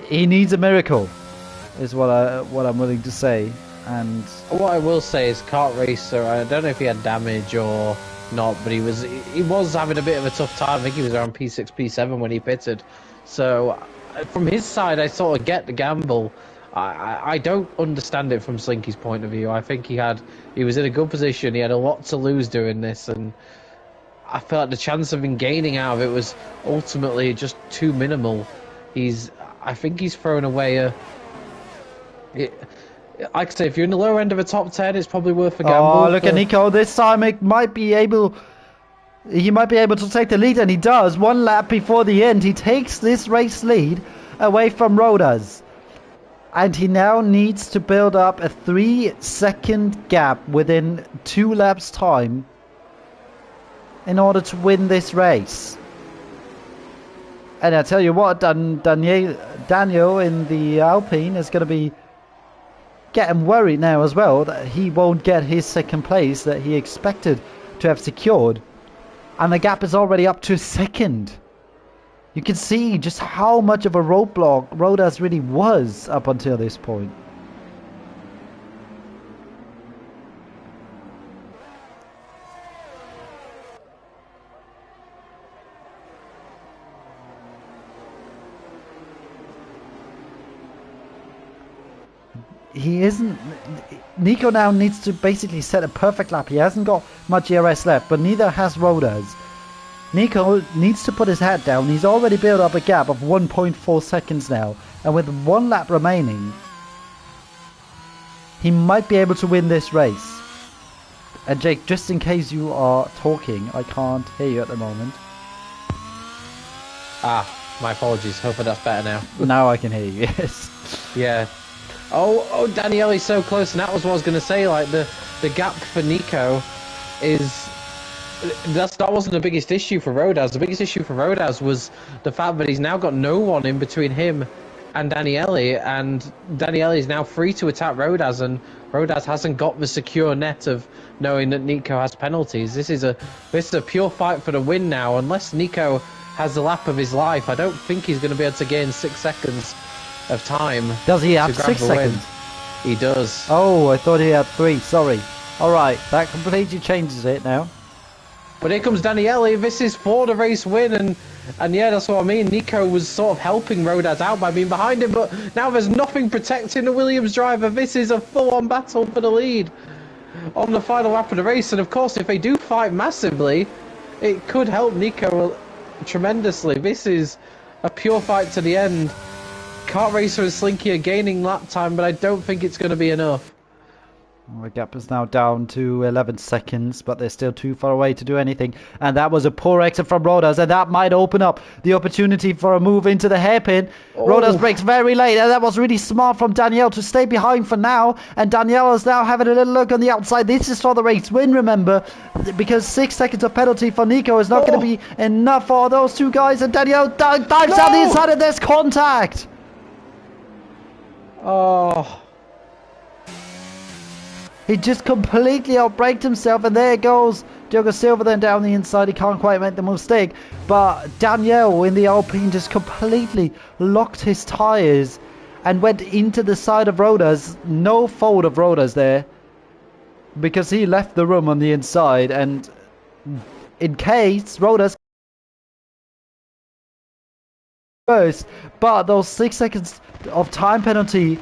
he needs a miracle, is what I'm willing to say. And what I will say is, Kart Racer, I don't know if he had damage or not, but he was having a bit of a tough time. I think he was around P6, P7 when he pitted. So from his side, I sort of get the gamble. I don't understand it from Slinky's point of view. I think he was in a good position. He had a lot to lose doing this, and I felt like the chance of him gaining out of it was ultimately just too minimal. I think he's thrown away like I say, if you're in the lower end of a top 10, it's probably worth a gamble. Oh, look at Nico. This time he might be able to take the lead, and he does. 1 lap before the end, he takes this race lead away from Rodas. And he now needs to build up a 3-second gap within 2 laps' time in order to win this race. And I tell you what, Daniel in the Alpine is going to be getting worried now as well that he won't get his 2nd place that he expected to have secured. And the gap is already up to 2nd. You can see just how much of a roadblock Rodas really was up until this point. he isn't. Nico now needs to basically set a perfect lap. He hasn't got much ERS left, but neither has Rodas. Nico needs to put his head down. He's already built up a gap of 1.4 seconds now, and with one lap remaining, he might be able to win this race. And Jake, just in case you are talking, I can't hear you at the moment. Ah, my apologies. Hopefully that's better now. Now I can hear you, yes. Yeah. Oh, Daniele's so close, and that was what I was going to say. Like, the gap for Nico is... That wasn't the biggest issue for Rodas. The biggest issue for Rodas was the fact that he's now got no one in between him and Daniele, and Daniele is now free to attack Rodas, and Rodas hasn't got the secure net of knowing that Nico has penalties. This is a pure fight for the win now. Unless Nico has the lap of his life, I don't think he's going to be able to gain 6 seconds of time. Does he have 6 seconds? He does. Oh, I thought he had 3. Sorry. Alright, that completely changes it now. But here comes Daniele. This is for the race win, and yeah, that's what I mean. Nico was sort of helping Rodas out by being behind him, but now there's nothing protecting the Williams driver. This is a full-on battle for the lead on the final lap of the race, and of course, if they do fight massively, it could help Nico tremendously. This is a pure fight to the end. Kart Racer and Slinky are gaining lap time, but I don't think it's going to be enough. The gap is now down to 11 seconds, but they're still too far away to do anything. And that was a poor exit from Rodas, and that might open up the opportunity for a move into the hairpin. Oh. Rodas brakes very late, and that was really smart from Danielle to stay behind for now. And Danielle is now having a little look on the outside. This is for the race win, remember, because 6 seconds of penalty for Nico is not going to be enough for those two guys. And Danielle dives down the inside, and there's contact. Oh. He just completely outbraked himself, and there goes Diogo Silva then down the inside. He can't quite make the mistake, but Daniel in the Alpine just completely locked his tyres and went into the side of Rodas. No fault of Rodas there, because he left the room on the inside, and in case Rodas first, but those 6 seconds of time penalty